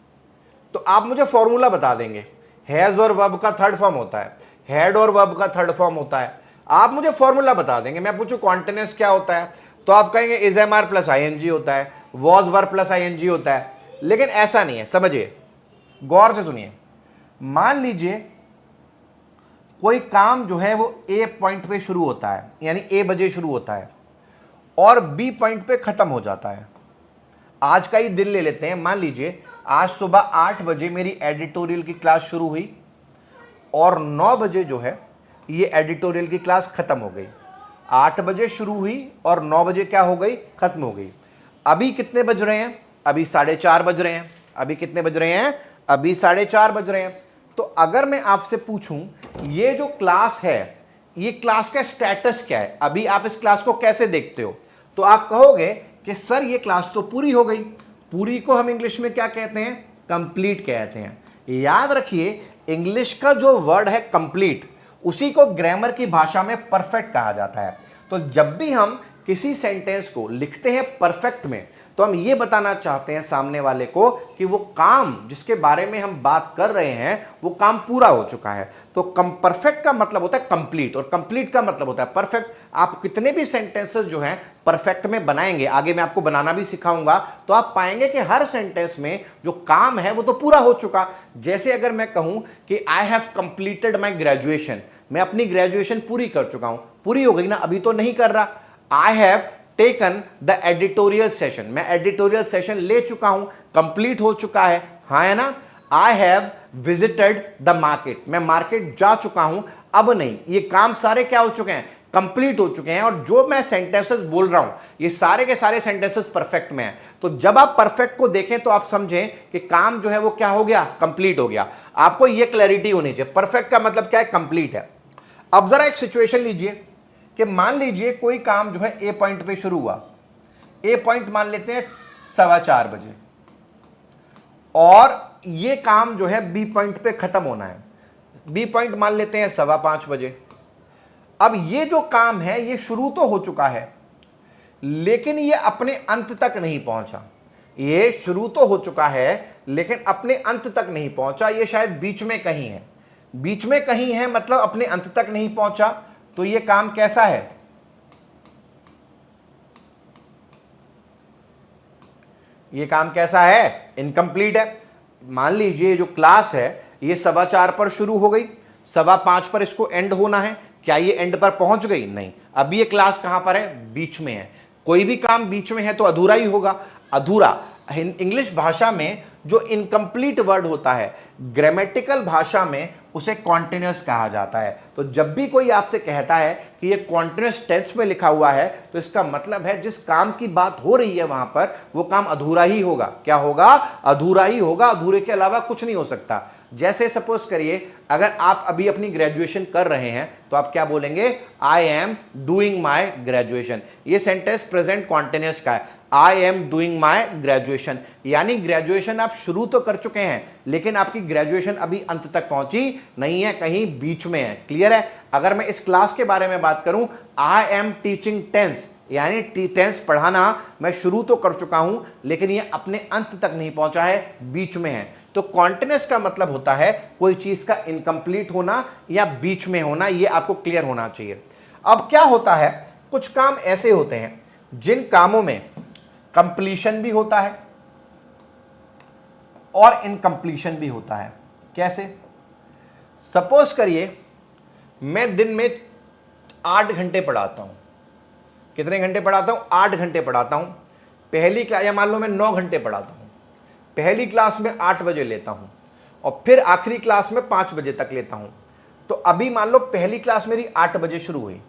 तो आप मुझे फॉर्मूला बता देंगे। हैज और वर्ब का थर्ड फॉर्म होता है, हैड और वर्ब का थर्ड फॉर्म होता है, आप मुझे फॉर्मूला बता देंगे। मैं पूछूं कॉन्टिन्यूअस क्या होता है तो आप कहेंगे is am are plus ING होता है, वॉज वर्ब प्लस आईएनजी होता है। लेकिन ऐसा नहीं है, समझिए, गौर से सुनिए। मान लीजिए कोई काम जो है वो ए पॉइंट पे शुरू होता है, यानी ए बजे शुरू होता है और बी पॉइंट पे खत्म हो जाता है। आज का ही दिन ले लेते हैं। मान लीजिए आज सुबह 8 बजे मेरी एडिटोरियल की क्लास शुरू हुई और 9 बजे जो है ये एडिटोरियल की क्लास खत्म हो गई। 8 बजे शुरू हुई और 9 बजे क्या हो गई? खत्म हो गई। अभी कितने बज रहे हैं? अभी 4:30 बज रहे हैं। अभी कितने बज रहे हैं? अभी 4:30 बज रहे हैं। तो अगर मैं आपसे पूछूं ये जो क्लास है, ये क्लास का स्टेटस क्या है, अभी आप इस क्लास को कैसे देखते हो, तो आप कहोगे कि सर ये क्लास तो पूरी हो गई। पूरी को हम इंग्लिश में क्या कहते हैं? कंप्लीट कहते हैं। याद रखिए, इंग्लिश का जो वर्ड है कंप्लीट, उसी को ग्रामर की भाषा में परफेक्ट कहा जाता है। तो जब भी हम किसी सेंटेंस को लिखते हैं परफेक्ट में तो हम ये बताना चाहते हैं सामने वाले को कि वो काम जिसके बारे में हम बात कर रहे हैं वो काम पूरा हो चुका है। तो परफेक्ट का मतलब होता है कंप्लीट और कंप्लीट का मतलब होता है परफेक्ट। आप कितने भी सेंटेंसेस जो हैं परफेक्ट में बनाएंगे, आगे मैं आपको बनाना भी सिखाऊंगा, तो आप पाएंगे कि हर सेंटेंस में जो काम है वो तो पूरा हो चुका। जैसे अगर मैं कहूं कि I have completed my graduation, मैं अपनी ग्रेजुएशन पूरी कर चुका हूं, पूरी हो गई ना, अभी तो नहीं कर रहा। I have taken the editorial session, मैं एडिटोरियल सेशन ले चुका हूं, कंप्लीट हो चुका है, हाँ है ना। I have visited the market, मैं मार्केट जा चुका हूं, अब नहीं। ये काम सारे क्या हो चुके हैं? कंप्लीट हो चुके हैं। और जो मैं सेंटेंसेस बोल रहा हूं ये सारे के सारे सेंटेंसेस परफेक्ट में हैं। तो जब आप परफेक्ट को देखें तो आप समझें कि काम जो है वो क्या हो गया? कंप्लीट हो गया। आपको ये क्लैरिटी होनी चाहिए, परफेक्ट का मतलब क्या है? कंप्लीट है। अब जरा एक सिचुएशन लीजिए कि मान लीजिए कोई काम जो है ए पॉइंट पे शुरू हुआ, ए पॉइंट मान लेते हैं 4:15 बजे, और ये काम जो है बी पॉइंट पे खत्म होना है बी पॉइंट मान लेते हैं 5:15 बजे। अब ये जो काम है ये शुरू तो हो चुका है, लेकिन ये अपने अंत तक नहीं पहुंचा। ये शुरू तो हो चुका है लेकिन अपने अंत तक नहीं पहुंचा, ये शायद बीच में कहीं है। बीच में कहीं है मतलब अपने अंत तक नहीं पहुंचा, तो ये काम कैसा है? ये काम कैसा है? इनकम्प्लीट है। मान लीजिए जो क्लास है ये 4:15 पर शुरू हो गई, 5:15 पर इसको एंड होना है। क्या ये एंड पर पहुंच गई? नहीं। अभी ये क्लास कहां पर है? बीच में है। कोई भी काम बीच में है तो अधूरा ही होगा। अधूरा इंग्लिश भाषा में जो इनकम्प्लीट वर्ड होता है, ग्रामेटिकल भाषा में उसे कॉन्टिन्यूअस कहा जाता है। तो जब भी कोई आपसे कहता है कि ये कॉन्टिन्यूअस टेंस में लिखा हुआ है, तो इसका मतलब है जिस काम की बात हो रही है वहां पर वो काम अधूरा ही होगा। क्या होगा? अधूरा ही होगा। अधूरे के अलावा कुछ नहीं हो सकता। जैसे सपोज करिए अगर आप अभी अपनी ग्रेजुएशन कर रहे हैं तो आप क्या बोलेंगे? I am doing my graduation. ये सेंटेंस प्रेजेंट कॉन्टिन्यूअस का है। I am doing my graduation, यानी ग्रेजुएशन आप शुरू तो कर चुके हैं लेकिन आपकी ग्रेजुएशन अभी अंत तक पहुंची नहीं है, कहीं बीच में है। क्लियर है? अगर मैं इस क्लास के बारे में बात करूं, आई एम टीचिंग टेंस, यानी टेंस पढ़ाना मैं शुरू तो कर चुका हूं लेकिन ये अपने अंत तक नहीं पहुंचा है, बीच में है। तो कॉन्टिन्यूअस का मतलब होता है कोई चीज का इनकम्प्लीट होना या बीच में होना, ये आपको क्लियर होना चाहिए। अब क्या होता है, कुछ काम ऐसे होते हैं जिन कामों में कंप्लीशन भी होता है और इनकम्प्लीशन भी होता है। कैसे? सपोज करिए मैं दिन में 8 घंटे पढ़ाता हूं। कितने घंटे पढ़ाता हूं? 8 घंटे पढ़ाता हूं। पहली क्लास, या मान लो मैं 9 घंटे पढ़ाता हूं। पहली क्लास में 8 बजे लेता हूं और फिर आखिरी क्लास में 5 बजे तक लेता हूं। तो अभी मान लो पहली क्लास मेरी 8 बजे शुरू हुई,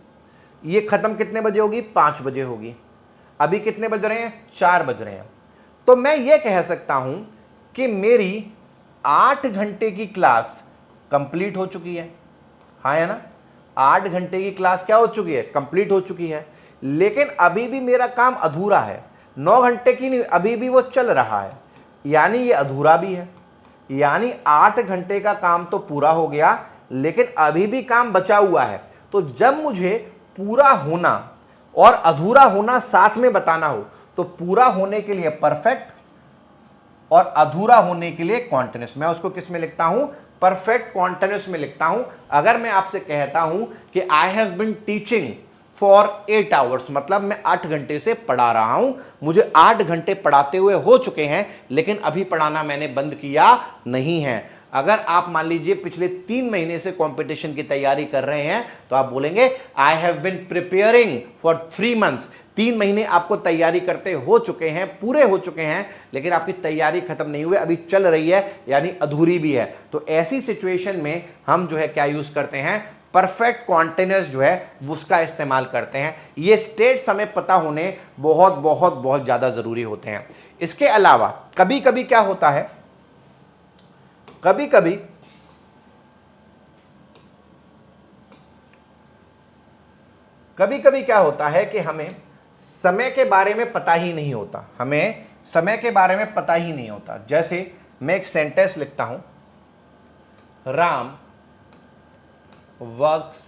ये खत्म कितने बजे होगी? 5 बजे होगी। अभी कितने बज रहे हैं? 4 बज रहे हैं। तो मैं ये कह सकता हूं कि मेरी 8 घंटे की क्लास कंप्लीट हो चुकी है। हाँ है ना? 8 घंटे की क्लास क्या हो चुकी है? कंप्लीट हो चुकी है। लेकिन अभी भी मेरा काम अधूरा है। 9 घंटे की नहीं, अभी भी वो चल रहा है, यानी ये अधूरा भी है। यानी 8 घंटे का काम तो पूरा हो गया लेकिन अभी भी काम बचा हुआ है। तो जब मुझे पूरा होना और अधूरा होना साथ में बताना हो तो पूरा होने के लिए परफेक्ट और अधूरा होने के लिए कॉन्टिन्यूअस, मैं उसको किस में लिखता हूं? परफेक्ट कॉन्टिन्यूअस में लिखता हूं। अगर मैं आपसे कहता हूं कि I have been teaching for 8 hours, मतलब मैं 8 घंटे से पढ़ा रहा हूं, मुझे 8 घंटे पढ़ाते हुए हो चुके हैं लेकिन अभी पढ़ाना मैंने बंद किया नहीं है। अगर आप मान लीजिए पिछले 3 महीने से कंपटीशन की तैयारी कर रहे हैं तो आप बोलेंगे I have been preparing for 3 months. 3 महीने आपको तैयारी करते हो चुके हैं, पूरे हो चुके हैं, लेकिन आपकी तैयारी खत्म नहीं हुई, अभी चल रही है, यानी अधूरी भी है। तो ऐसी सिचुएशन में हम जो है क्या यूज करते हैं? परफेक्ट कॉन्टिन्यूअस जो है उसका इस्तेमाल करते हैं। ये स्टेट्स हमें पता होने बहुत बहुत बहुत ज्यादा जरूरी होते हैं। इसके अलावा कभी कभी क्या होता है, कभी कभी क्या होता है कि हमें समय के बारे में पता ही नहीं होता। हमें समय के बारे में पता ही नहीं होता। जैसे मैं एक सेंटेंस लिखता हूं, Ram works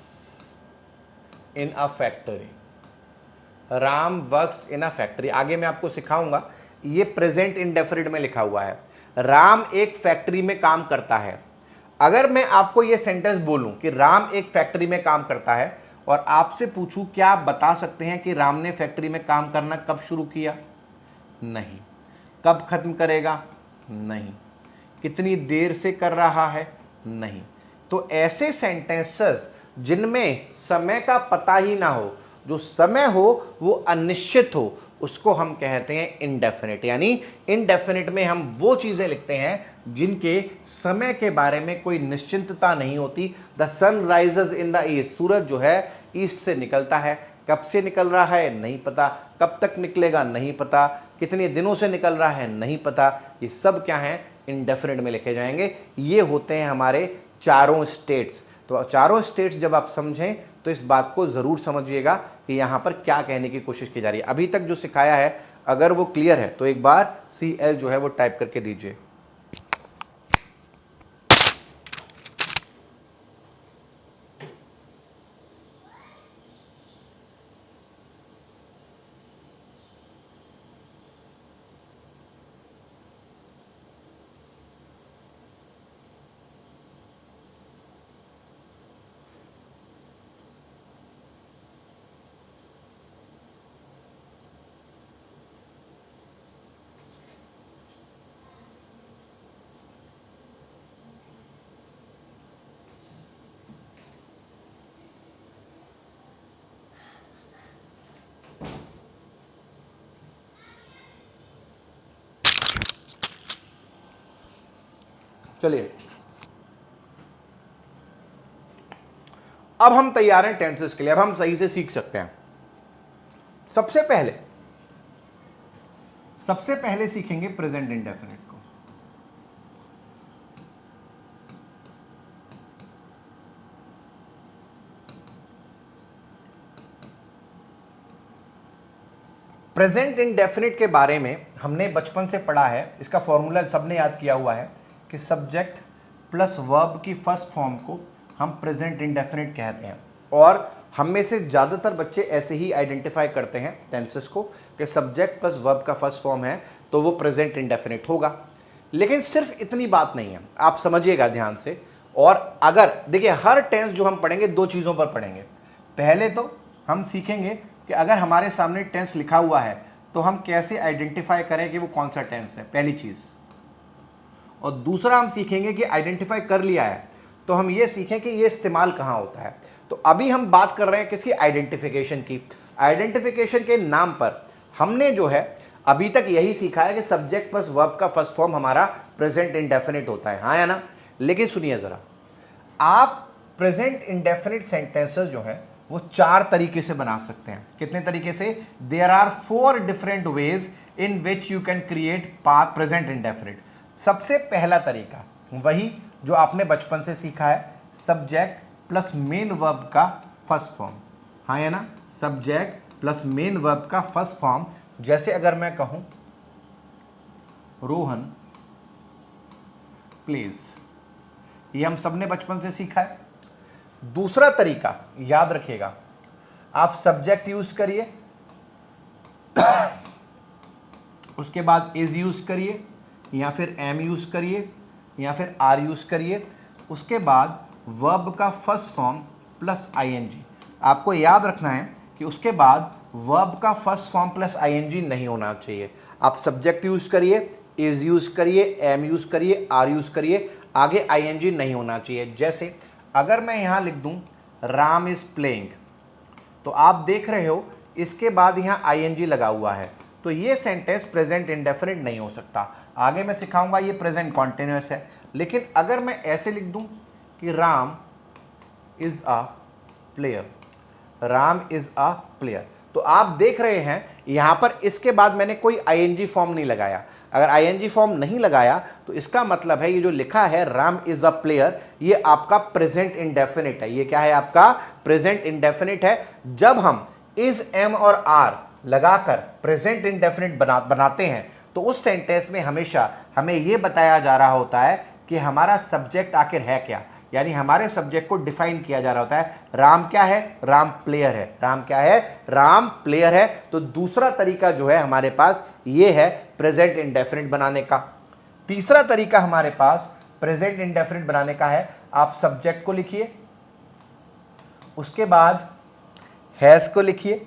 in a factory. Ram works in a factory, आगे मैं आपको सिखाऊंगा, ये प्रेजेंट इंडेफिनिट में लिखा हुआ है। राम एक फैक्ट्री में काम करता है। अगर मैं आपको ये सेंटेंस बोलूं कि राम एक फैक्ट्री में काम करता है और आपसे पूछूं क्या आप बता सकते हैं कि राम ने फैक्ट्री में काम करना कब शुरू किया? नहीं। कब खत्म करेगा? नहीं। कितनी देर से कर रहा है? नहीं। तो ऐसे सेंटेंसेस जिनमें समय का पता ही ना हो, जो समय हो वो अनिश्चित हो, उसको हम कहते हैं इनडेफिनिट। यानी इनडेफिनिट में हम वो चीजें लिखते हैं जिनके समय के बारे में कोई निश्चिंतता नहीं होती। The sun rises in the east, सूरज जो है ईस्ट से निकलता है, कब से निकल रहा है नहीं पता, कब तक निकलेगा नहीं पता, कितने दिनों से निकल रहा है नहीं पता। ये सब क्या है? इनडेफिनिट में लिखे जाएंगे। ये होते हैं हमारे चारों स्टेट्स। तो चारों स्टेट्स जब आप समझें तो इस बात को जरूर समझिएगा कि यहां पर क्या कहने की कोशिश की जा रही है। अभी तक जो सिखाया है अगर वो क्लियर है तो एक बार CL जो है वो टाइप करके दीजिए। चलिए अब हम तैयार हैं टेंसेस के लिए, अब हम सही से सीख सकते हैं। सबसे पहले सीखेंगे प्रेजेंट इंडेफिनिट को। प्रेजेंट इंडेफिनिट के बारे में हमने बचपन से पढ़ा है, इसका फॉर्मूला सबने याद किया हुआ है कि सब्जेक्ट प्लस वर्ब की फर्स्ट फॉर्म को हम प्रेजेंट इंडेफिनिट कहते हैं। और हम में से ज़्यादातर बच्चे ऐसे ही आइडेंटिफाई करते हैं टेंसेस को कि सब्जेक्ट प्लस वर्ब का फर्स्ट फॉर्म है तो वो प्रेजेंट इंडेफिनिट होगा। लेकिन सिर्फ इतनी बात नहीं है, आप समझिएगा ध्यान से। और अगर देखिए हर टेंस जो हम पढ़ेंगे दो चीज़ों पर पढ़ेंगे। पहले तो हम सीखेंगे कि अगर हमारे सामने टेंस लिखा हुआ है तो हम कैसे आइडेंटिफाई करें कि वो कौन सा टेंस है, पहली चीज़। और दूसरा हम सीखेंगे कि आइडेंटिफाई कर लिया है तो हम ये सीखें कि ये इस्तेमाल कहाँ होता है। तो अभी हम बात कर रहे हैं किसकी, आइडेंटिफिकेशन की। आइडेंटिफिकेशन के नाम पर हमने जो है अभी तक यही सीखा है कि सब्जेक्ट प्लस वर्ब का फर्स्ट फॉर्म हमारा प्रेजेंट इंडेफिनिट होता है, हाँ या ना। लेकिन सुनिए ज़रा, आप प्रेजेंट इंडेफिनिट सेंटेंसेस जो है वो 4 तरीके से बना सकते हैं। कितने तरीके से? There are 4 different ways in which you can create present indefinite. सबसे पहला तरीका वही जो आपने बचपन से सीखा है, सब्जेक्ट प्लस मेन वर्ब का फर्स्ट फॉर्म, हाँ या ना। सब्जेक्ट प्लस मेन वर्ब का फर्स्ट फॉर्म, जैसे अगर मैं कहूं रोहन प्लीज, ये हम सबने बचपन से सीखा है। दूसरा तरीका याद रखिएगा, आप सब्जेक्ट यूज करिए, उसके बाद इज यूज करिए या फिर एम यूज करिए या फिर आर यूज करिए, उसके बाद वर्ब का फर्स्ट फॉर्म प्लस आईएनजी। आपको याद रखना है कि उसके बाद वर्ब का फर्स्ट फॉर्म प्लस आईएनजी नहीं होना चाहिए। आप सब्जेक्ट यूज करिए, इज यूज करिए, एम यूज करिए, आर यूज करिए, आगे आईएनजी नहीं होना चाहिए। जैसे अगर मैं यहां लिख दूं राम इज प्लेइंग, तो आप देख रहे हो इसके बाद यहां आईएनजी लगा हुआ है, तो ये सेंटेंस प्रेजेंट इंडेफिनिट नहीं हो सकता। आगे मैं सिखाऊंगा ये प्रेजेंट कॉन्टिन्यूअस है। लेकिन अगर मैं ऐसे लिख दूं कि Ram is a player, Ram is a player, तो आप देख रहे हैं यहां पर इसके बाद मैंने कोई आईएनजी फॉर्म नहीं लगाया। अगर आईएनजी फॉर्म नहीं लगाया तो इसका मतलब है ये जो लिखा है राम इज अ प्लेयर, ये आपका प्रेजेंट इंडेफिनिट है। ये क्या है? आपका प्रेजेंट इंडेफिनिट है। जब हम इज, एम और आर लगाकर प्रेजेंट इंडेफिनिट बनाते हैं तो उस सेंटेंस में हमेशा हमें यह बताया जा रहा होता है कि हमारा सब्जेक्ट आखिर है क्या, यानी हमारे सब्जेक्ट को डिफाइन किया जा रहा होता है। राम क्या है? राम प्लेयर है। राम क्या है? राम प्लेयर है। तो दूसरा तरीका जो है हमारे पास ये है प्रेजेंट इंडेफिनिट बनाने का। तीसरा तरीका हमारे पास प्रेजेंट इंडेफिनिट बनाने का है, आप सब्जेक्ट को लिखिए, उसके बाद हैज को लिखिए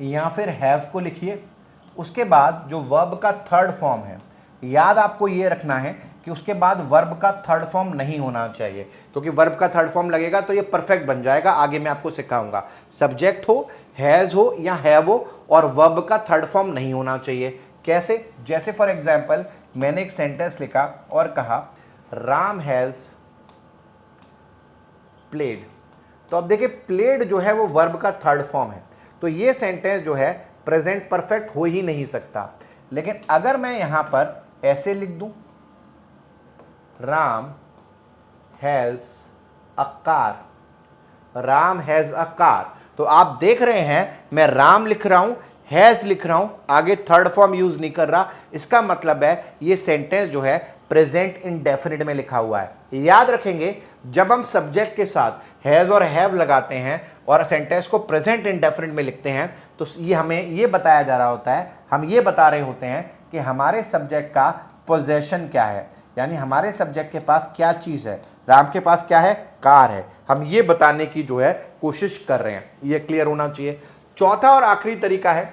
या फिर हैव को लिखिए, उसके बाद जो वर्ब का थर्ड फॉर्म है, याद आपको ये रखना है कि उसके बाद वर्ब का थर्ड फॉर्म नहीं होना चाहिए, क्योंकि वर्ब का थर्ड फॉर्म लगेगा तो ये परफेक्ट बन जाएगा। आगे मैं आपको सिखाऊंगा। सब्जेक्ट हो, हैज हो या हैव हो, और वर्ब का थर्ड फॉर्म नहीं होना चाहिए। कैसे? जैसे फॉर एग्जाम्पल मैंने एक सेंटेंस लिखा और कहा राम हैज प्लेड, तो अब देखिए प्लेड जो है वो वर्ब का थर्ड फॉर्म है, तो ये सेंटेंस जो है प्रेजेंट परफेक्ट हो ही नहीं सकता। लेकिन अगर मैं यहां पर ऐसे लिख दूं Ram has a car, Ram has a car, तो आप देख रहे हैं मैं राम लिख रहा हूं, हैज लिख रहा हूं, आगे थर्ड फॉर्म यूज नहीं कर रहा। इसका मतलब है ये सेंटेंस जो है प्रेजेंट इंडेफिनिट में लिखा हुआ है। याद रखेंगे जब हम सब्जेक्ट के साथ हैज और हैव लगाते हैं और सेंटेंस को प्रेजेंट इंडेफिनिट में लिखते हैं तो ये हमें ये बताया जा रहा होता है, हम ये बता रहे होते हैं कि हमारे सब्जेक्ट का पोजेशन क्या है, यानी हमारे सब्जेक्ट के पास क्या चीज है। राम के पास क्या है? कार है। हम ये बताने की जो है कोशिश कर रहे हैं, ये क्लियर होना चाहिए। चौथा और आखिरी तरीका है,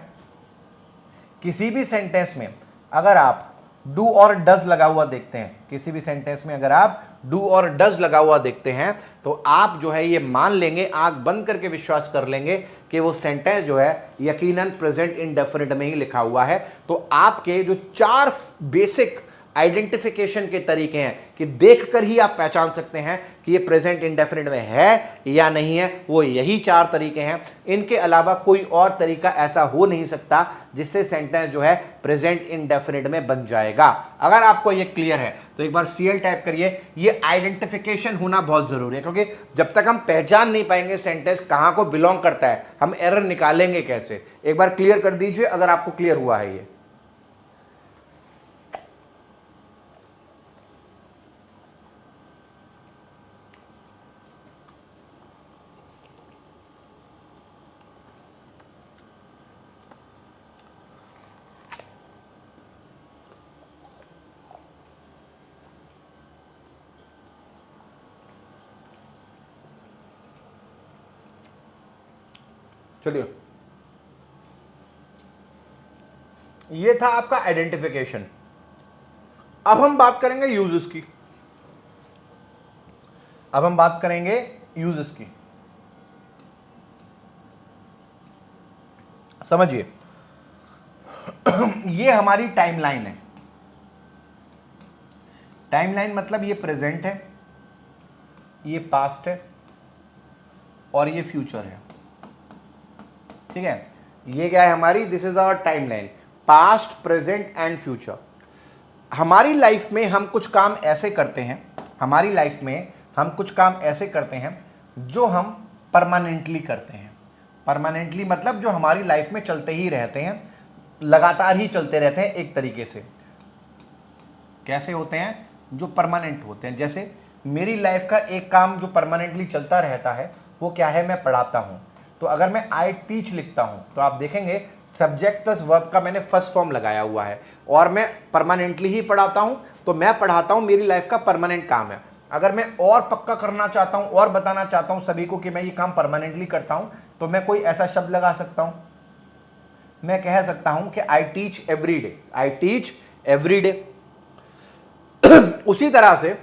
किसी भी सेंटेंस में अगर आप डू और डज लगा हुआ देखते हैं, किसी भी सेंटेंस में अगर आप डू और डज लगा हुआ देखते हैं तो आप जो है ये मान लेंगे, आंख बंद करके विश्वास कर लेंगे कि वो सेंटेंस जो है यकीनन प्रेजेंट इंडेफिनिट में ही लिखा हुआ है। तो आपके जो 4 बेसिक आइडेंटिफिकेशन के तरीके हैं कि देखकर ही आप पहचान सकते हैं कि ये प्रेजेंट इंडेफिनिट में है या नहीं है, वो यही 4 तरीके हैं। इनके अलावा कोई और तरीका ऐसा हो नहीं सकता जिससे सेंटेंस जो है प्रेजेंट इंडेफिनिट में बन जाएगा। अगर आपको ये क्लियर है तो एक बार CL टाइप करिए। ये आइडेंटिफिकेशन होना बहुत जरूरी है, क्योंकि जब तक हम पहचान नहीं पाएंगे सेंटेंस कहां को बिलोंग करता है, हम एरर निकालेंगे कैसे। एक बार क्लियर कर दीजिए अगर आपको क्लियर हुआ है ये। चलिए, ये था आपका आइडेंटिफिकेशन। अब हम बात करेंगे यूजेस की। अब हम बात करेंगे यूजेस की। समझिए, ये हमारी टाइमलाइन है। टाइमलाइन मतलब ये प्रेजेंट है, ये पास्ट है और ये फ्यूचर है। ठीक है, ये क्या है हमारी, this is our timeline, past present and future. हमारी लाइफ में हम कुछ काम ऐसे करते हैं, हमारी लाइफ में हम कुछ काम ऐसे करते हैं जो हम परमानेंटली करते हैं। परमानेंटली मतलब जो हमारी लाइफ में चलते ही रहते हैं, लगातार ही चलते रहते हैं एक तरीके से। कैसे होते हैं, जो परमानेंट होते हैं। जैसे मेरी लाइफ का एक काम जो परमानेंटली चलता रहता है वो क्या है, मैं पढ़ाता हूं। तो अगर मैं आई टीच लिखता हूं तो आप देखेंगे सब्जेक्ट प्लस वर्ब का मैंने फर्स्ट फॉर्म लगाया हुआ है और मैं परमानेंटली ही पढ़ाता हूं। तो मैं पढ़ाता हूं, मेरी लाइफ का परमानेंट काम है। अगर मैं और पक्का करना चाहता हूं और बताना चाहता हूं सभी को कि मैं ये काम परमानेंटली करता हूं, तो मैं कोई ऐसा शब्द लगा सकता हूं, मैं कह सकता हूं कि I teach every day, I teach every day. उसी तरह से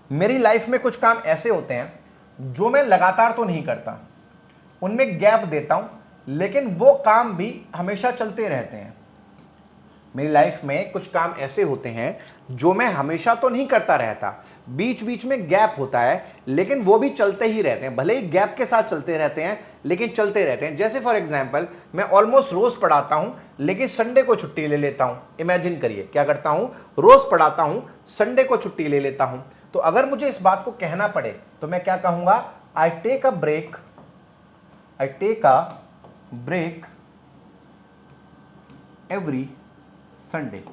मेरी लाइफ में कुछ काम ऐसे होते हैं जो मैं लगातार तो नहीं करता, उनमें गैप देता हूं, लेकिन वो काम भी हमेशा चलते रहते हैं। मेरी लाइफ में कुछ काम ऐसे होते हैं जो मैं हमेशा तो नहीं करता रहता, बीच बीच में गैप होता है, लेकिन वो भी चलते ही रहते हैं। भले ही गैप के साथ चलते रहते हैं लेकिन चलते रहते हैं। जैसे फॉर एग्जांपल, मैं ऑलमोस्ट रोज पढ़ाता हूं लेकिन संडे को छुट्टी ले लेता हूं। इमेजिन करिए, क्या करता हूं, रोज पढ़ाता हूं, संडे को छुट्टी ले लेता हूं। तो अगर मुझे इस बात को कहना पड़े तो मैं क्या कहूंगा, I take a break, I take a break every Sunday.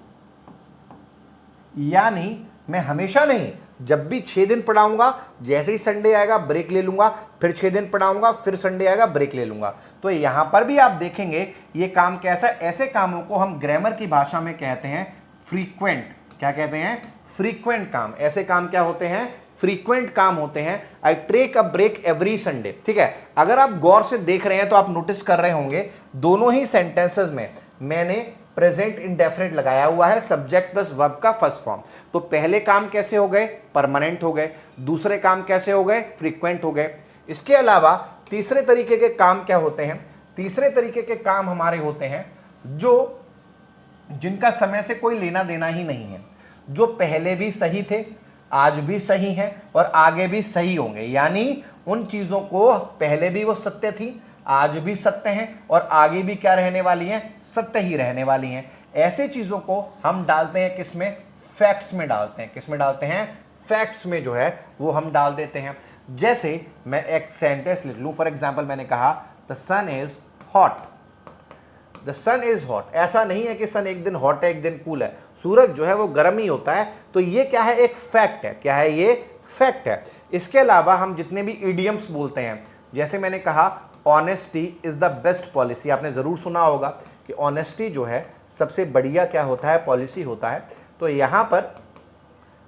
यानी मैं हमेशा नहीं, जब भी 6 दिन पढ़ाऊंगा, जैसे ही संडे आएगा ब्रेक ले लूंगा, फिर 6 दिन पढ़ाऊंगा, फिर संडे आएगा ब्रेक ले लूंगा। तो यहां पर भी आप देखेंगे ये काम कैसा, ऐसे कामों को हम ग्रामर की भाषा में कहते हैं फ्रीक्वेंट। क्या कहते हैं, फ्रीक्वेंट काम। ऐसे काम क्या होते हैं, फ्रीक्वेंट काम होते हैं। I take a break every Sunday. ठीक है, अगर आप गौर से देख रहे हैं तो आप नोटिस कर रहे होंगे दोनों ही सेंटेंसेस में मैंने प्रेजेंट इंडेफिनिट लगाया हुआ है, सब्जेक्ट प्लस वर्ब का फर्स्ट फॉर्म। तो पहले काम कैसे हो गए, परमानेंट हो गए। दूसरे काम कैसे हो गए, फ्रीक्वेंट हो गए। इसके अलावा तीसरे तरीके के काम क्या होते हैं, तीसरे तरीके के काम हमारे होते हैं जो जिनका समय से कोई लेना देना ही नहीं है, जो पहले भी सही थे, आज भी सही हैं और आगे भी सही होंगे। यानी उन चीजों को पहले भी वो सत्य थी, आज भी सत्य हैं और आगे भी क्या रहने वाली हैं, सत्य ही रहने वाली हैं। ऐसे चीजों को हम डालते हैं किसमें, फैक्ट्स में डालते हैं। किसमें डालते हैं, फैक्ट्स में जो है वो हम डाल देते हैं। जैसे मैं एक सेंटेंस लिख लूं, फॉर एग्जांपल मैंने कहा the sun is hot, the sun is hot. ऐसा नहीं है कि सन एक दिन हॉट है एक दिन कूल है, सूरज जो है वो गर्म ही होता है। तो ये क्या है, एक फैक्ट है। क्या है, ये फैक्ट है। इसके अलावा हम जितने भी इडियम्स बोलते हैं, जैसे मैंने कहा honesty is the best policy. आपने जरूर सुना होगा कि ऑनेस्टी जो है सबसे बढ़िया क्या होता है, पॉलिसी होता है। तो यहां पर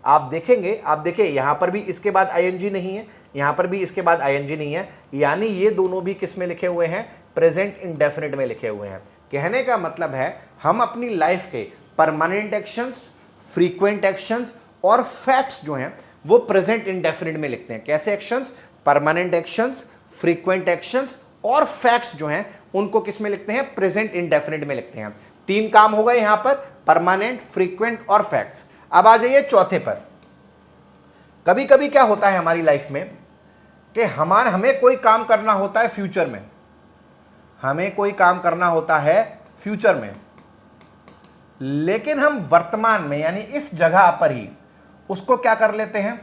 आप देखेंगे, आप देखिए यहां पर भी इसके बाद आईएनजी नहीं है, यहां पर भी इसके बाद आईएनजी नहीं है, यानी ये दोनों भी किस में लिखे हुए हैं, प्रेजेंट इंडेफिनिट में लिखे हुए हैं। कहने का मतलब है हम अपनी लाइफ के परमानेंट एक्शंस, फ्रीक्वेंट एक्शंस और फैक्ट्स जो हैं वो प्रेजेंट इंडेफिनिट में लिखते हैं। कैसे actions, permanent actions, frequent actions और फैक्ट्स जो हैं उनको किस में लिखते हैं, प्रेजेंट इंडेफिनिट में लिखते हैं। 3 काम हो गए यहां पर, परमानेंट, फ्रीक्वेंट और फैक्ट्स। अब आ जाइए चौथे पर। कभी कभी क्या होता है हमारी लाइफ में कि हमें कोई काम करना होता है फ्यूचर में, हमें कोई काम करना होता है फ्यूचर में, लेकिन हम वर्तमान में यानी इस जगह पर ही उसको क्या कर लेते हैं,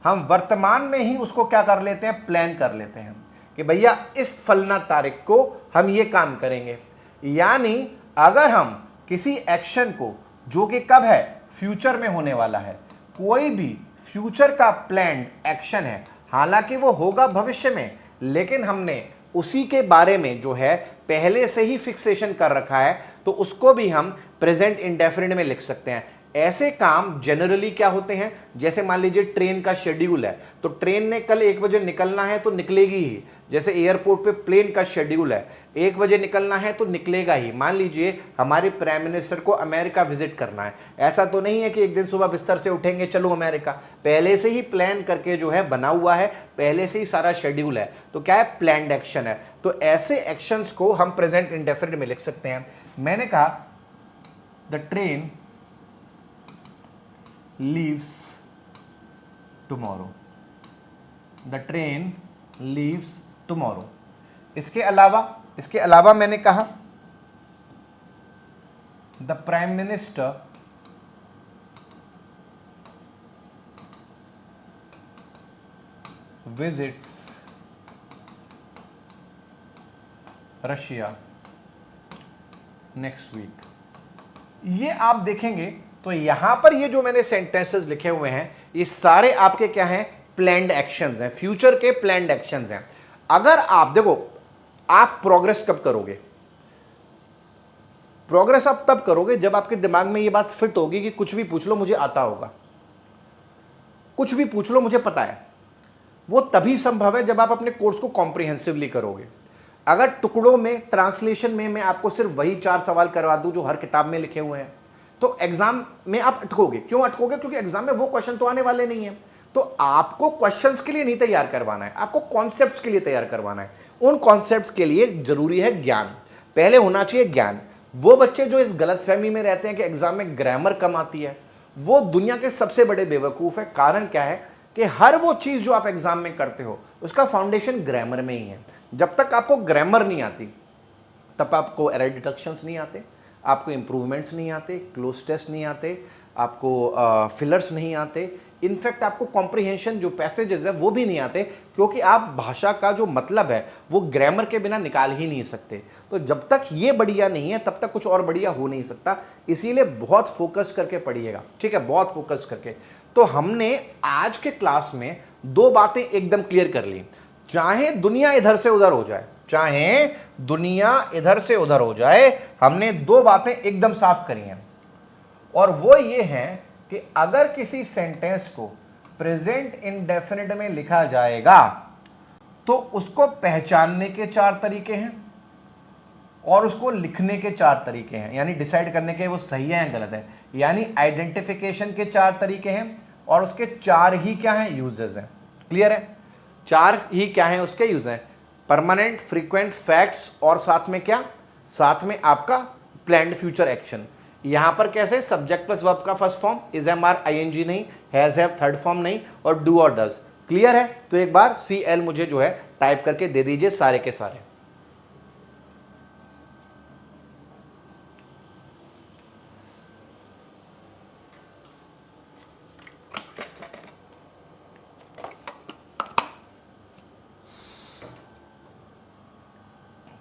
हम वर्तमान में ही उसको क्या कर लेते हैं, प्लान कर लेते हैं कि भैया इस फलना तारीख को हम ये काम करेंगे। यानी अगर हम किसी एक्शन को जो कि कब है, फ्यूचर में होने वाला है, कोई भी फ्यूचर का प्लान्ड एक्शन है, हालांकि वो होगा भविष्य में, लेकिन हमने उसी के बारे में जो है पहले से ही फिक्सेशन कर रखा है, तो उसको भी हम प्रेजेंट इंडेफिनिट में लिख सकते हैं। ऐसे काम जनरली क्या होते हैं, जैसे मान लीजिए ट्रेन का शेड्यूल है, तो ट्रेन ने कल 1 बजे निकलना है तो निकलेगी ही। जैसे एयरपोर्ट पे प्लेन का शेड्यूल है, 1 बजे निकलना है तो निकलेगा ही। मान लीजिए हमारे प्राइम मिनिस्टर को अमेरिका विजिट करना है, ऐसा तो नहीं है कि एक दिन सुबह बिस्तर से उठेंगे चलो अमेरिका, पहले से ही प्लान करके जो है बना हुआ है, पहले से ही सारा शेड्यूल है, तो क्या है, प्लान्ड एक्शन है। तो ऐसे एक्शंस को हम प्रेजेंट इंडेफिनिट में लिख सकते हैं। मैंने कहा the train leaves tomorrow, the train leaves tomorrow। इसके अलावा मैंने कहा the prime minister visits Russia next week। ये आप देखेंगे तो यहां पर ये जो मैंने सेंटेंसेस लिखे हुए हैं, ये सारे आपके क्या हैं, प्लान्ड एक्शंस हैं, फ्यूचर के प्लान्ड एक्शंस हैं। अगर आप देखो, आप प्रोग्रेस कब करोगे, प्रोग्रेस आप तब करोगे जब आपके दिमाग में ये बात फिट होगी कि कुछ भी पूछ लो मुझे आता होगा, कुछ भी पूछ लो मुझे पता है। वो तभी संभव है जब आप अपने कोर्स को कॉम्प्रिहेंसिवली करोगे। अगर टुकड़ों में, ट्रांसलेशन में मैं आपको सिर्फ वही 4 सवाल करवा दूं जो हर किताब में लिखे हुए हैं, तो एग्जाम में आप अटकोगे। क्यों अटकोगे? क्योंकि एग्जाम में वो क्वेश्चन तो आने वाले नहीं है। तो आपको क्वेश्चंस के लिए नहीं तैयार करवाना है, आपको कॉन्सेप्ट्स के लिए तैयार करवाना है। उन कॉन्सेप्ट्स के लिए जरूरी है ज्ञान, पहले होना चाहिए ज्ञान। वो बच्चे जो इस गलतफहमी में रहते हैं कि एग्जाम में ग्रामर कम आती है, वो दुनिया के सबसे बड़े बेवकूफ है। कारण क्या है कि हर वो चीज जो आप एग्जाम में करते हो उसका फाउंडेशन ग्रामर में ही है। जब तक आपको ग्रामर नहीं आती तब आपको एरर डिटेक्शंस नहीं आते, आपको इंप्रूवमेंट्स नहीं आते, क्लोज टेस्ट नहीं आते, आपको फिलर्स नहीं आते, इनफैक्ट आपको कॉम्प्रिहेंशन जो पैसेजेस है वो भी नहीं आते, क्योंकि आप भाषा का जो मतलब है वो ग्रामर के बिना निकाल ही नहीं सकते। तो जब तक ये बढ़िया नहीं है तब तक कुछ और बढ़िया हो नहीं सकता। इसीलिए बहुत फोकस करके पढ़िएगा, ठीक है, बहुत फोकस करके। तो हमने आज के क्लास में 2 बातें एकदम क्लियर कर ली। चाहे दुनिया इधर से उधर हो जाए, चाहे दुनिया इधर से उधर हो जाए, हमने 2 बातें एकदम साफ करी हैं, और वो ये हैं कि अगर किसी सेंटेंस को प्रेजेंट इंडेफिनिट में लिखा जाएगा तो उसको पहचानने के 4 तरीके हैं और उसको लिखने के 4 तरीके हैं, यानी डिसाइड करने के वो सही है या गलत है। यानी आइडेंटिफिकेशन के 4 तरीके हैं और उसके 4 ही क्या हैं, यूजेस हैं। क्लियर है? 4 ही क्या हैं उसके यूज हैं, परमानेंट, फ्रीक्वेंट, फैक्ट्स, और साथ में क्या, साथ में आपका प्लान्ड फ्यूचर एक्शन। यहां पर कैसे, सब्जेक्ट प्लस वर्ब का first form, is am are ING नहीं, हैज हैव थर्ड फॉर्म नहीं, और डू और डज। क्लियर है? तो एक बार CL मुझे जो है टाइप करके दे दीजिए सारे के सारे।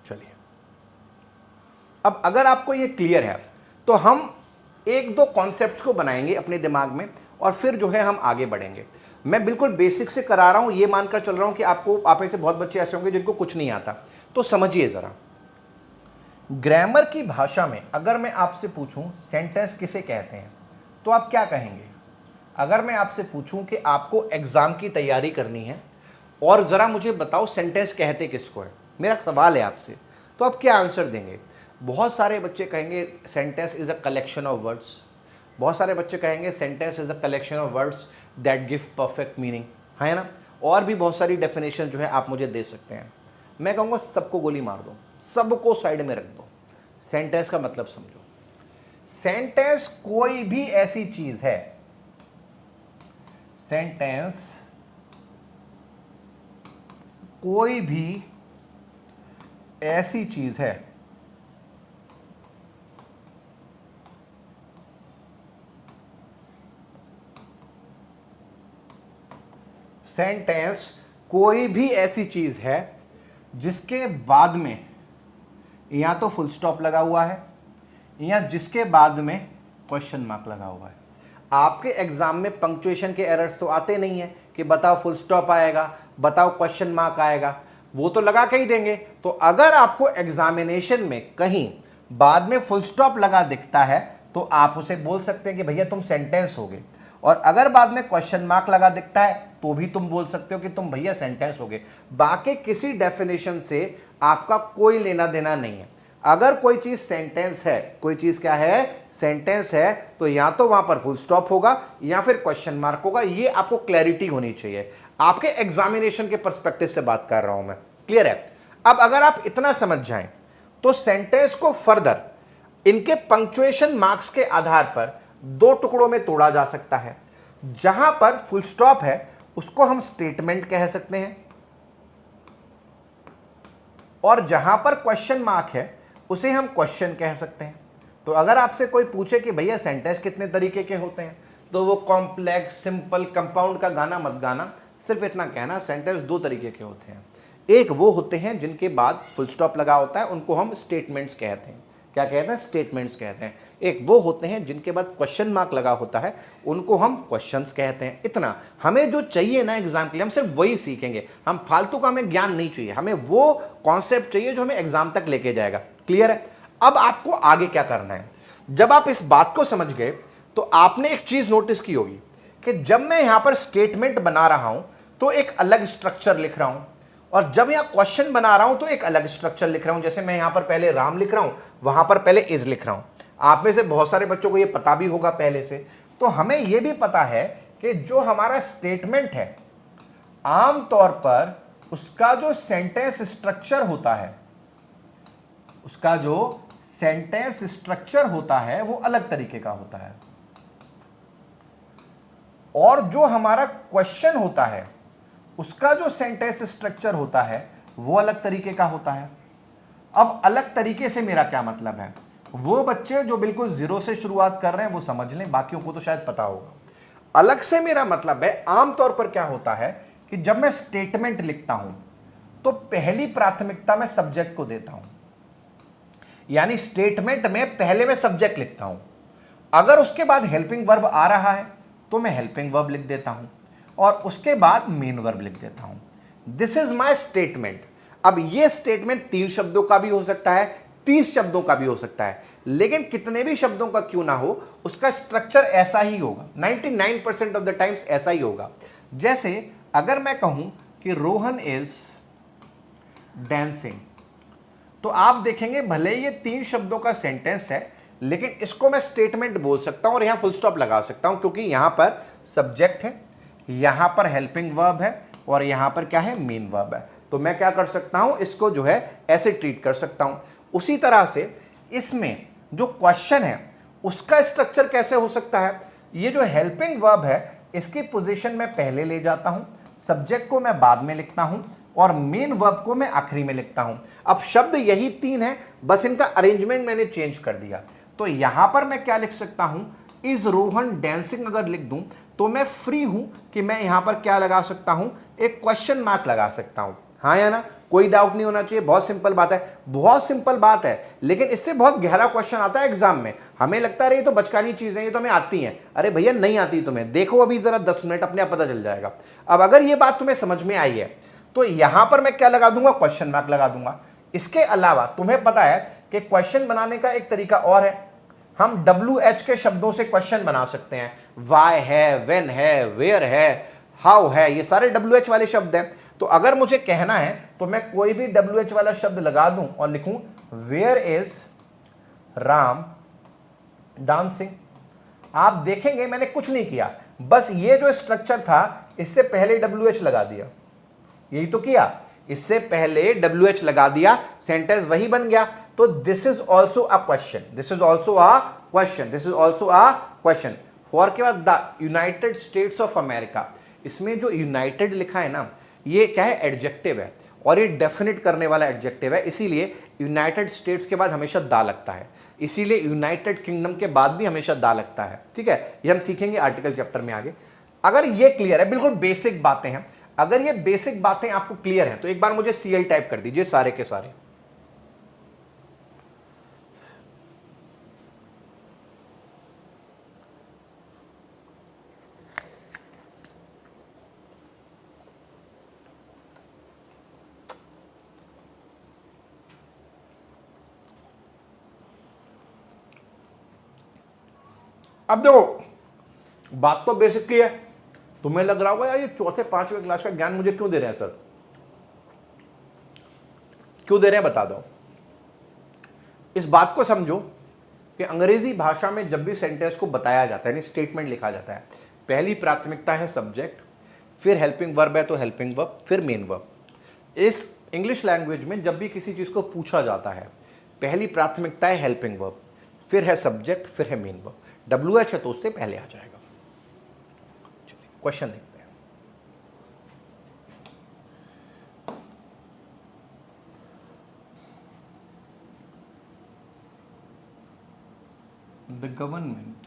चलिए, अब अगर आपको ये क्लियर है तो हम 1-2 कॉन्सेप्ट्स को बनाएंगे अपने दिमाग में और फिर जो है हम आगे बढ़ेंगे। मैं बिल्कुल बेसिक से करा रहा हूं, ये मानकर चल रहा हूं कि आप में से बहुत बच्चे ऐसे होंगे जिनको कुछ नहीं आता। तो समझिए जरा, ग्रामर की भाषा में अगर मैं आपसे पूछूं सेंटेंस किसे कहते हैं तो आप क्या कहेंगे? अगर मैं आपसे पूछूं कि आपको एग्जाम की तैयारी करनी है और जरा मुझे बताओ सेंटेंस कहते किसको है, मेरा सवाल है आपसे, तो आप क्या आंसर देंगे? बहुत सारे बच्चे कहेंगे sentence is a collection of words, बहुत सारे बच्चे कहेंगे sentence is a collection of words that give perfect meaning, है ना। और भी बहुत सारी डेफिनेशन जो है आप मुझे दे सकते हैं। मैं कहूँगा सबको गोली मार दो, सबको साइड में रख दो। सेंटेंस का मतलब समझो। सेंटेंस कोई भी ऐसी चीज है, सेंटेंस कोई भी ऐसी चीज है सेंटेंस कोई भी ऐसी चीज है जिसके बाद में या तो फुल स्टॉप लगा हुआ है या जिसके बाद में क्वेश्चन मार्क लगा हुआ है। आपके एग्जाम में पंक्चुएशन के एरर्स तो आते नहीं है कि बताओ फुल स्टॉप आएगा, बताओ क्वेश्चन मार्क आएगा, वो तो लगा के ही देंगे। तो अगर आपको एग्जामिनेशन में कहीं बाद में फुल स्टॉप लगा दिखता है तो आप उसे बोल सकते हैं कि भैया तुम सेंटेंस हो गए, और अगर बाद में क्वेश्चन मार्क लगा दिखता है तो भी तुम बोल सकते हो कि तुम भैया सेंटेंस हो गए। बाकी किसी डेफिनेशन से आपका कोई लेना देना नहीं है। अगर कोई चीज सेंटेंस है, कोई चीज क्या है, सेंटेंस है, तो या तो वहां पर फुल स्टॉप होगा या फिर क्वेश्चन मार्क होगा। ये आपको क्लैरिटी होनी चाहिए, आपके एग्जामिनेशन के पर्सपेक्टिव से बात कर रहा हूं मैं। क्लियर है? अब अगर आप इतना समझ जाएं तो सेंटेंस को फर्दर इनके पंक्चुएशन मार्क्स के आधार पर दो टुकड़ों में तोड़ा जा सकता है। जहां पर फुल स्टॉप है उसको हम स्टेटमेंट कह सकते हैं, और जहां पर क्वेश्चन मार्क है उसे हम क्वेश्चन कह सकते हैं। तो अगर आपसे कोई पूछे कि भैया सेंटेंस कितने तरीके के होते हैं, तो वो कॉम्प्लेक्स, सिंपल, कंपाउंड का गाना मत गाना, सिर्फ इतना कहना सेंटेंस दो तरीके के होते हैं। एक वो होते हैं जिनके बाद फुल स्टॉप लगा होता है, उनको हम स्टेटमेंट्स कहते हैं। क्या कहते हैं? स्टेटमेंट्स कहते हैं। एक वो होते हैं जिनके बाद क्वेश्चन मार्क लगा होता है, उनको हम क्वेश्चंस कहते हैं। इतना हमें जो चाहिए ना एग्जाम के लिए, हम सिर्फ वही सीखेंगे। हम फालतू का हमें ज्ञान नहीं चाहिए, हमें वो कॉन्सेप्ट चाहिए जो हमें एग्जाम तक लेके जाएगा। क्लियर है? अब आपको आगे क्या करना है, जब आप इस बात को समझ गए तो आपने एक चीज नोटिस की होगी कि जब मैं यहां पर स्टेटमेंट बना रहा हूं तो एक अलग स्ट्रक्चर लिख रहा हूं, और जब यहां क्वेश्चन बना रहा हूं तो एक अलग स्ट्रक्चर लिख रहा हूं। जैसे मैं यहां पर पहले राम लिख रहा हूं, वहां पर पहले इज लिख रहा हूं। आप में से बहुत सारे बच्चों को यह पता भी होगा पहले से। तो हमें यह भी पता है कि जो हमारा स्टेटमेंट है, आमतौर पर उसका जो सेंटेंस स्ट्रक्चर होता है, उसका जो सेंटेंस स्ट्रक्चर होता है वो अलग तरीके का होता है, और जो हमारा क्वेश्चन होता है उसका जो सेंटेंस स्ट्रक्चर होता है वो अलग तरीके का होता है। अब अलग तरीके से मेरा क्या मतलब है, वो बच्चे जो बिल्कुल जीरो से शुरुआत कर रहे हैं वो समझ लें, बाकियों को तो शायद पता होगा। अलग से मेरा मतलब है, आमतौर पर क्या होता है कि जब मैं स्टेटमेंट लिखता हूं तो पहली प्राथमिकता मैं सब्जेक्ट को देता हूं। यानी स्टेटमेंट में पहले मैं सब्जेक्ट लिखता हूं, अगर उसके बाद हेल्पिंग वर्ब आ रहा है तो मैं हेल्पिंग वर्ब लिख देता हूं, और उसके बाद मेन वर्ब लिख देता हूं। This is my statement. अब ये स्टेटमेंट 3 शब्दों का भी हो सकता है, 30 शब्दों का भी हो सकता है, लेकिन कितने भी शब्दों का क्यों ना हो, उसका स्ट्रक्चर ऐसा ही होगा। 99% ऑफ द टाइम्स ऐसा ही होगा। जैसे अगर मैं कहूं कि रोहन इज डांसिंग, तो आप देखेंगे भले ये 3 शब्दों का सेंटेंस है, लेकिन इसको मैं स्टेटमेंट बोल सकता हूं और यहां फुल स्टॉप लगा सकता हूं, क्योंकि यहां पर सब्जेक्ट है, यहां पर हेल्पिंग वर्ब है, और यहां पर क्या है, मेन वर्ब है। तो मैं क्या कर सकता हूं, इसको जो है ऐसे ट्रीट कर सकता हूं। उसी तरह से इसमें जो क्वेश्चन है उसका स्ट्रक्चर कैसे हो सकता है, ये जो हेल्पिंग वर्ब है इसकी पोजीशन मैं पहले ले जाता हूं, सब्जेक्ट को मैं बाद में लिखता हूं, और मेन वर्ब को मैं आखिरी में लिखता हूं। अब शब्द यही 3 है, बस इनका अरेंजमेंट मैंने चेंज कर दिया। तो यहां पर मैं क्या लिख सकता हूं, इज रोहन डांसिंग अगर लिख दूं तो मैं फ्री हूं कि मैं यहां पर क्या लगा सकता हूं, एक क्वेश्चन मार्क लगा सकता हूं। हाँ या ना? कोई डाउट नहीं होना चाहिए, बहुत सिंपल बात है, बहुत सिंपल बात है। लेकिन इससे बहुत गहरा क्वेश्चन आता है एग्जाम में, हमें लगता है ये तो बचकानी चीजें, ये तो हमें आती हैं। अरे भैया नहीं आती तुम्हें, देखो अभी जरा 10 मिनट, अपने आप पता चल जाएगा। अब अगर ये बात तुम्हें समझ में आई है तो यहां पर मैं क्या लगा दूंगा, क्वेश्चन मार्क लगा दूंगा। इसके अलावा तुम्हें पता है कि क्वेश्चन बनाने का एक तरीका और है, हम WH के शब्दों से क्वेश्चन बना सकते हैं। वाई है, वेन है, वेयर है, हाउ है, ये सारे WH वाले शब्द हैं। तो अगर मुझे कहना है तो मैं कोई भी WH वाला शब्द लगा दूं और लिखूं वेयर इज राम डांसिंग। आप देखेंगे मैंने कुछ नहीं किया, बस ये जो स्ट्रक्चर था इससे पहले WH लगा दिया, यही तो किया, इससे पहले WH लगा दिया, सेंटेंस वही बन गया। तो this is also a question, this is also a question, this is also a question. For के बाद the United states of America, इसमें जो यूनाइटेड लिखा है ना, ये क्या है, एडजेक्टिव है और ये डेफिनेट करने वाला एडजेक्टिव है, इसीलिए यूनाइटेड स्टेट्स के बाद हमेशा दा लगता है, इसीलिए यूनाइटेड किंगडम के बाद भी हमेशा दा लगता है। ठीक है, ये हम सीखेंगे आर्टिकल चैप्टर में आगे। अगर ये क्लियर है, बिल्कुल बेसिक बातें हैं, अगर ये बेसिक बातें आपको क्लियर हैं तो एक बार मुझे CL टाइप कर दीजिए सारे के सारे। अब देखो, बात तो बेसिक की है। तुम्हें लग रहा होगा यार ये चौथे पांचवें क्लास का ज्ञान मुझे क्यों दे रहे हैं सर, क्यों दे रहे हैं बता दो। इस बात को समझो कि अंग्रेजी भाषा में जब भी सेंटेंस को बताया जाता है, यानी स्टेटमेंट लिखा जाता है, पहली प्राथमिकता है सब्जेक्ट, फिर हेल्पिंग वर्ब है तो हेल्पिंग वर्ब, फिर मेन वर्ब। इस इंग्लिश लैंग्वेज में जब भी किसी चीज को पूछा जाता है, पहली प्राथमिकता है हेल्पिंग वर्ब, फिर है सब्जेक्ट, फिर है मेन वर्ब। WH है तो उससे पहले आ जाएगा। चलिए क्वेश्चन देखते हैं। The government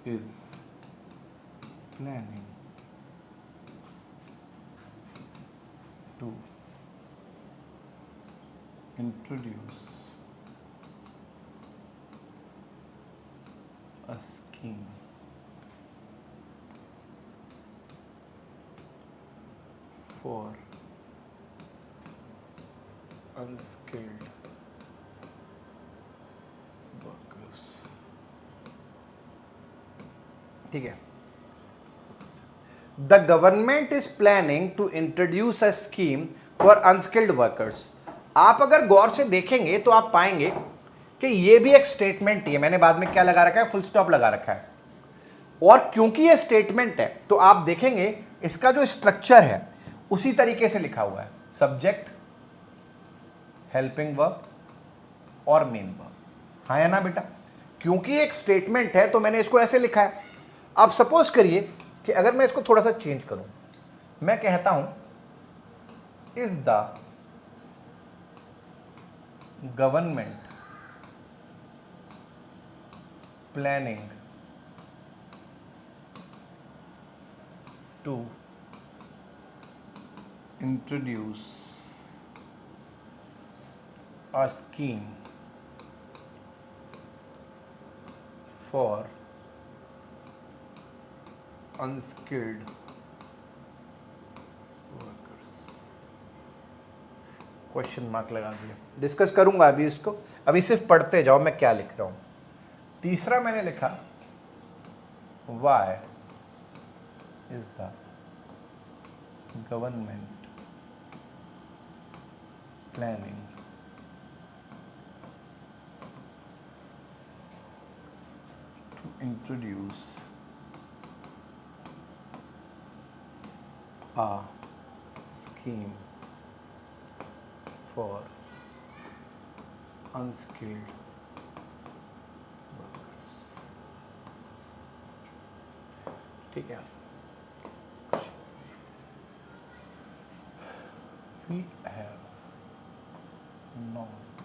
is planning to introduce a scheme for unskilled workers। ठीक है, the government is planning to introduce a scheme for unskilled workers. आप अगर गौर से देखेंगे तो आप पाएंगे कि ये भी एक स्टेटमेंट ही है। मैंने बाद में क्या लगा रखा है, फुल स्टॉप लगा रखा है। और क्योंकि ये स्टेटमेंट है तो आप देखेंगे इसका जो स्ट्रक्चर है उसी तरीके से लिखा हुआ है, सब्जेक्ट, हेल्पिंग वर्ब और मेन वर्ब। हाँ या ना बेटा, क्योंकि एक स्टेटमेंट है तो मैंने इसको ऐसे लिखा है। अब सपोज करिए कि अगर मैं इसको थोड़ा सा चेंज करूं, मैं कहता हूं is the government planning to introduce a scheme for unskilled question mark लगा दिया। डिस्कस करूंगा अभी इसको, अभी सिर्फ पढ़ते जाओ मैं क्या लिख रहा हूं। तीसरा मैंने लिखा why is the government planning to introduce a scheme for unskilled workers। ठीक है, we have not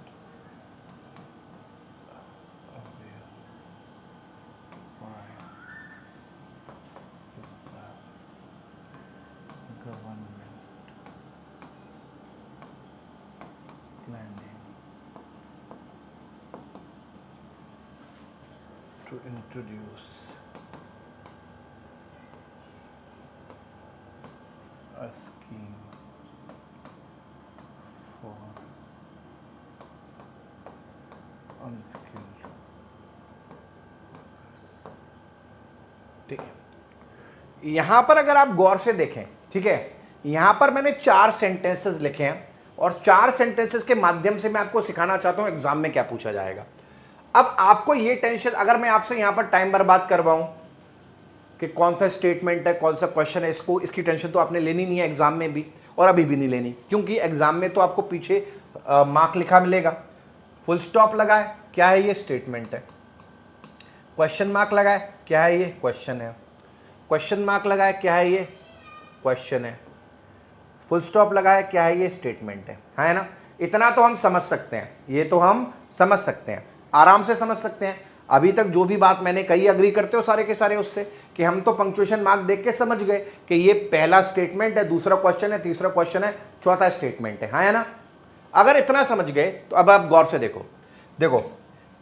aware why is the government planning to introduce a scheme for unskilled workers। ठीक है, यहां पर अगर आप गौर से देखें, ठीक है, यहां पर मैंने 4 सेंटेंसेस लिखे हैं और 4 सेंटेंसेस के माध्यम से मैं आपको सिखाना चाहता हूं एग्जाम में क्या पूछा जाएगा। अब आपको ये टेंशन, अगर मैं आपसे यहां पर टाइम बर्बाद करवाऊं कि कौन सा स्टेटमेंट है, कौन सा क्वेश्चन है, इसको इसकी टेंशन तो आपने लेनी नहीं है एग्जाम में भी, और अभी भी नहीं लेनी, क्योंकि एग्जाम में तो आपको पीछे मार्क लिखा मिलेगा। फुल स्टॉप लगाए, क्या है ये, स्टेटमेंट है। क्वेश्चन मार्क लगाए, क्या है ये, क्वेश्चन है। क्वेश्चन मार्क लगाए, क्या है ये, क्वेश्चन है। फुल स्टॉप लगाए, क्या है ये, स्टेटमेंट है ना। इतना तो हम समझ सकते हैं, ये तो हम समझ सकते हैं, आराम से समझ सकते हैं। अभी तक जो भी बात मैंने कही, अग्री करते हो सारे के सारे उससे, कि हम तो पंक्चुएशन मार्क देख के समझ गए कि ये पहला स्टेटमेंट है, दूसरा क्वेश्चन है, तीसरा क्वेश्चन है, चौथा स्टेटमेंट है ना। अगर इतना समझ गए तो अब आप गौर से देखो, देखो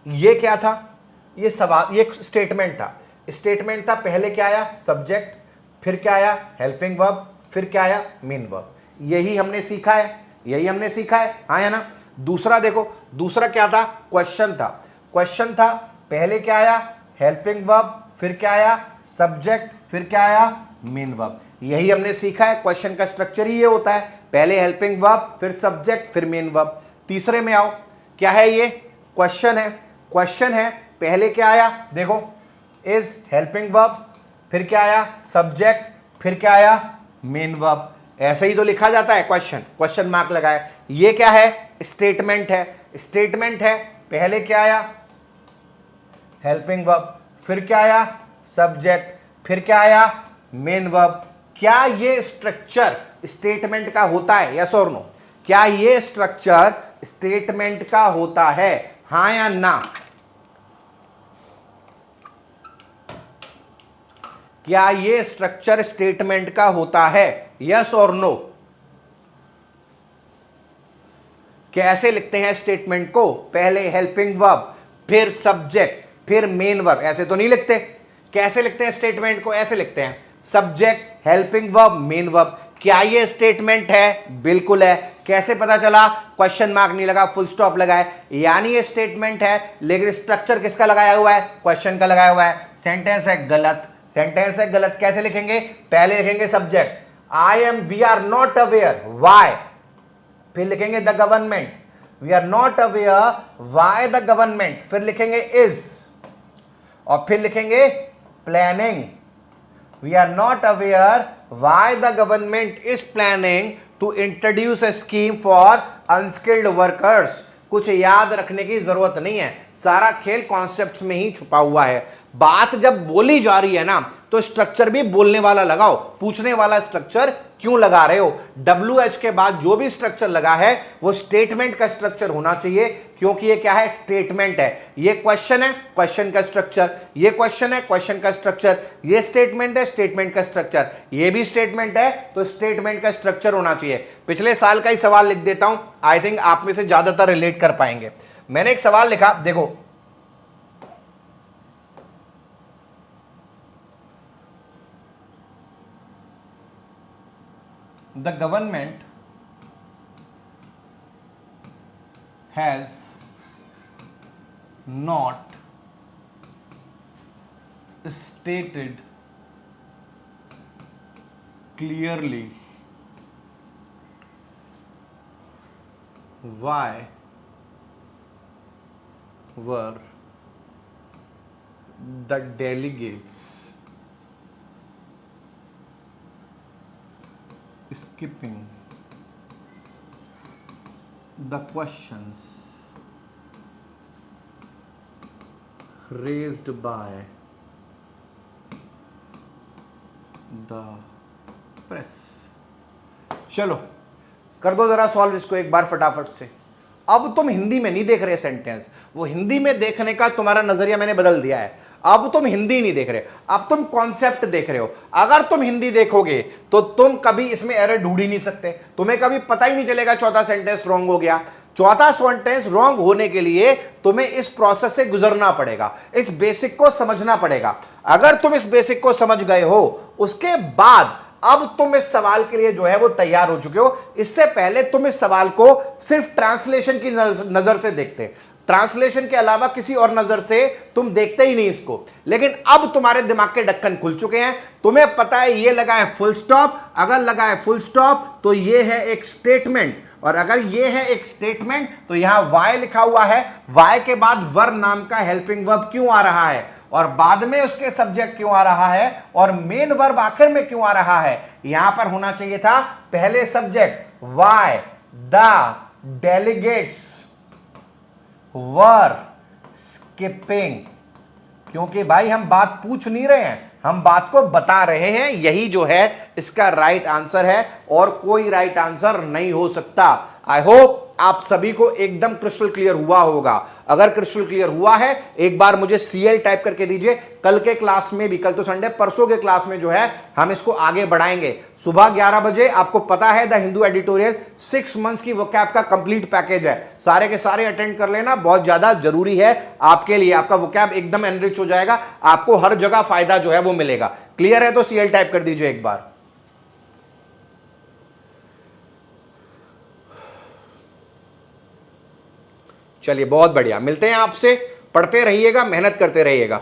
ये क्या था, ये सवाल, ये स्टेटमेंट था। स्टेटमेंट था, पहले क्या आया, सब्जेक्ट, फिर क्या आया, हेल्पिंग वर्ब, फिर क्या आया, मेन वर्ब। यही हमने सीखा है, यही हमने सीखा है, हाँ या ना। दूसरा देखो, दूसरा क्या था, क्वेश्चन था। क्वेश्चन था, पहले क्या आया, हेल्पिंग वर्ब, फिर क्या आया, सब्जेक्ट, फिर क्या आया, मेन वर्ब। यही हमने सीखा है, क्वेश्चन का स्ट्रक्चर ही ये होता है, पहले हेल्पिंग वर्ब, फिर सब्जेक्ट, फिर मेन वर्ब। तीसरे में आओ, क्या है ये, क्वेश्चन है। क्वेश्चन है, पहले क्या आया, देखो इज हेल्पिंग वर्ब, फिर क्या आया, सब्जेक्ट, फिर क्या आया, मेन वर्ब। ऐसे ही तो लिखा जाता है क्वेश्चन, क्वेश्चन मार्क लगाए। ये क्या है, स्टेटमेंट है। स्टेटमेंट है, पहले क्या आया, हेल्पिंग वर्ब, फिर क्या आया, सब्जेक्ट, फिर क्या आया, मेन वर्ब। क्या ये स्ट्रक्चर स्टेटमेंट का होता है, यस और नो? क्या ये स्ट्रक्चर स्टेटमेंट का होता है, हां या ना? क्या ये स्ट्रक्चर स्टेटमेंट का होता है, यस और नो? कैसे लिखते हैं स्टेटमेंट को, पहले हेल्पिंग वर्ब, फिर सब्जेक्ट, फिर मेन वर्ब, ऐसे तो नहीं लिखते। कैसे लिखते हैं स्टेटमेंट को, ऐसे लिखते हैं, subject, helping verb, main verb. क्या ये स्टेटमेंट है, बिल्कुल है। कैसे पता चला, क्वेश्चन मार्क नहीं लगा, फुल स्टॉप लगाए, यानी ये स्टेटमेंट है। लेकिन स्ट्रक्चर किसका लगाया हुआ है, क्वेश्चन का लगाया हुआ है। सेंटेंस है गलत, सेंटेंस है गलत। कैसे लिखेंगे, पहले लिखेंगे subject, I am, we are not aware, why, फिर लिखेंगे the government, we are not aware why the government, फिर लिखेंगे इज, और फिर लिखेंगे planning, we are not aware why the government is planning to introduce a scheme for unskilled workers. कुछ याद रखने की जरूरत नहीं है, सारा खेल कॉन्सेप्ट्स में ही छुपा हुआ है। बात जब बोली जा रही है ना, तो स्ट्रक्चर भी बोलने वाला लगाओ, पूछने वाला स्ट्रक्चर क्यों लगा रहे हो। WH के बाद जो भी स्ट्रक्चर लगा है वो स्टेटमेंट का स्ट्रक्चर होना चाहिए, क्योंकि ये क्या है, स्टेटमेंट है। ये क्वेश्चन है, क्वेश्चन का स्ट्रक्चर, ये क्वेश्चन है, क्वेश्चन का स्ट्रक्चर, ये स्टेटमेंट है, स्टेटमेंट का स्ट्रक्चर, ये भी स्टेटमेंट है, तो स्टेटमेंट का स्ट्रक्चर होना चाहिए। पिछले साल का ही सवाल लिख देता हूं, आई थिंक आप में से ज्यादातर रिलेट कर पाएंगे। मैंने एक सवाल लिखा, देखो the government has not stated clearly why were the delegates skipping the questions raised by the press। चलो कर दो जरा सॉल्व इसको एक बार फटाफट से। अब तुम हिंदी में नहीं देख रहे सेंटेंस, वो हिंदी में देखने का तुम्हारा नजरिया मैंने बदल दिया है। अब तुम हिंदी नहीं देख रहे, अब तुम कॉन्सेप्ट देख रहे हो। अगर तुम हिंदी देखोगे तो तुम कभी इसमें एरर ढूंढ ही नहीं सकते, तुम्हें कभी पता ही नहीं चलेगा चौथा सेंटेंस रॉन्ग हो गया। चौथा सेंटेंस रॉन्ग होने के लिए तुम्हें इस प्रोसेस से गुजरना पड़ेगा, इस बेसिक को समझना पड़ेगा। अगर तुम इस बेसिक को समझ गए हो, उसके बाद अब तुम इस सवाल के लिए जो है वो तैयार हो चुके हो। इससे पहले तुम इस सवाल को सिर्फ ट्रांसलेशन की नजर से देखते, ट्रांसलेशन के अलावा किसी और नजर से तुम देखते ही नहीं इसको। लेकिन अब तुम्हारे दिमाग के ढक्कन खुल चुके हैं, तुम्हें पता है ये लगा है फुल स्टॉप, अगर लगा है फुल स्टॉप तो ये है एक स्टेटमेंट, और अगर ये है एक स्टेटमेंट तो यहां वाई लिखा हुआ है, वाई के बाद वर नाम का हेल्पिंग वर्ब क्यों आ रहा है, और बाद में उसके सब्जेक्ट क्यों आ रहा है और मेन वर्ब आखिर में क्यों आ रहा है। यहां पर होना चाहिए था पहले subject why the delegates were skipping, क्योंकि भाई हम बात पूछ नहीं रहे हैं, हम बात को बता रहे हैं। यही जो है इसका राइट आंसर है और कोई राइट आंसर नहीं हो सकता। आई होप आप सभी को एकदम क्रिस्टल क्लियर हुआ होगा। अगर क्रिस्टल क्लियर हुआ है एक बार मुझे CL टाइप करके दीजिए। कल के क्लास में भी, कल तो संडे, परसों के क्लास में जो है हम इसको आगे बढ़ाएंगे सुबह 11 बजे। आपको पता है द हिंदू एडिटोरियल 6 मंथ्स की वोकैब का कंप्लीट पैकेज है, सारे के सारे अटेंड कर लेना, बहुत ज्यादा जरूरी है आपके लिए। आपका वोकैब एकदम एनरिच हो जाएगा, आपको हर जगह फायदा जो है वो मिलेगा। क्लियर है तो CL टाइप कर दीजिए एक बार। चलिए बहुत बढ़िया, मिलते हैं आपसे, पढ़ते रहिएगा, मेहनत करते रहिएगा।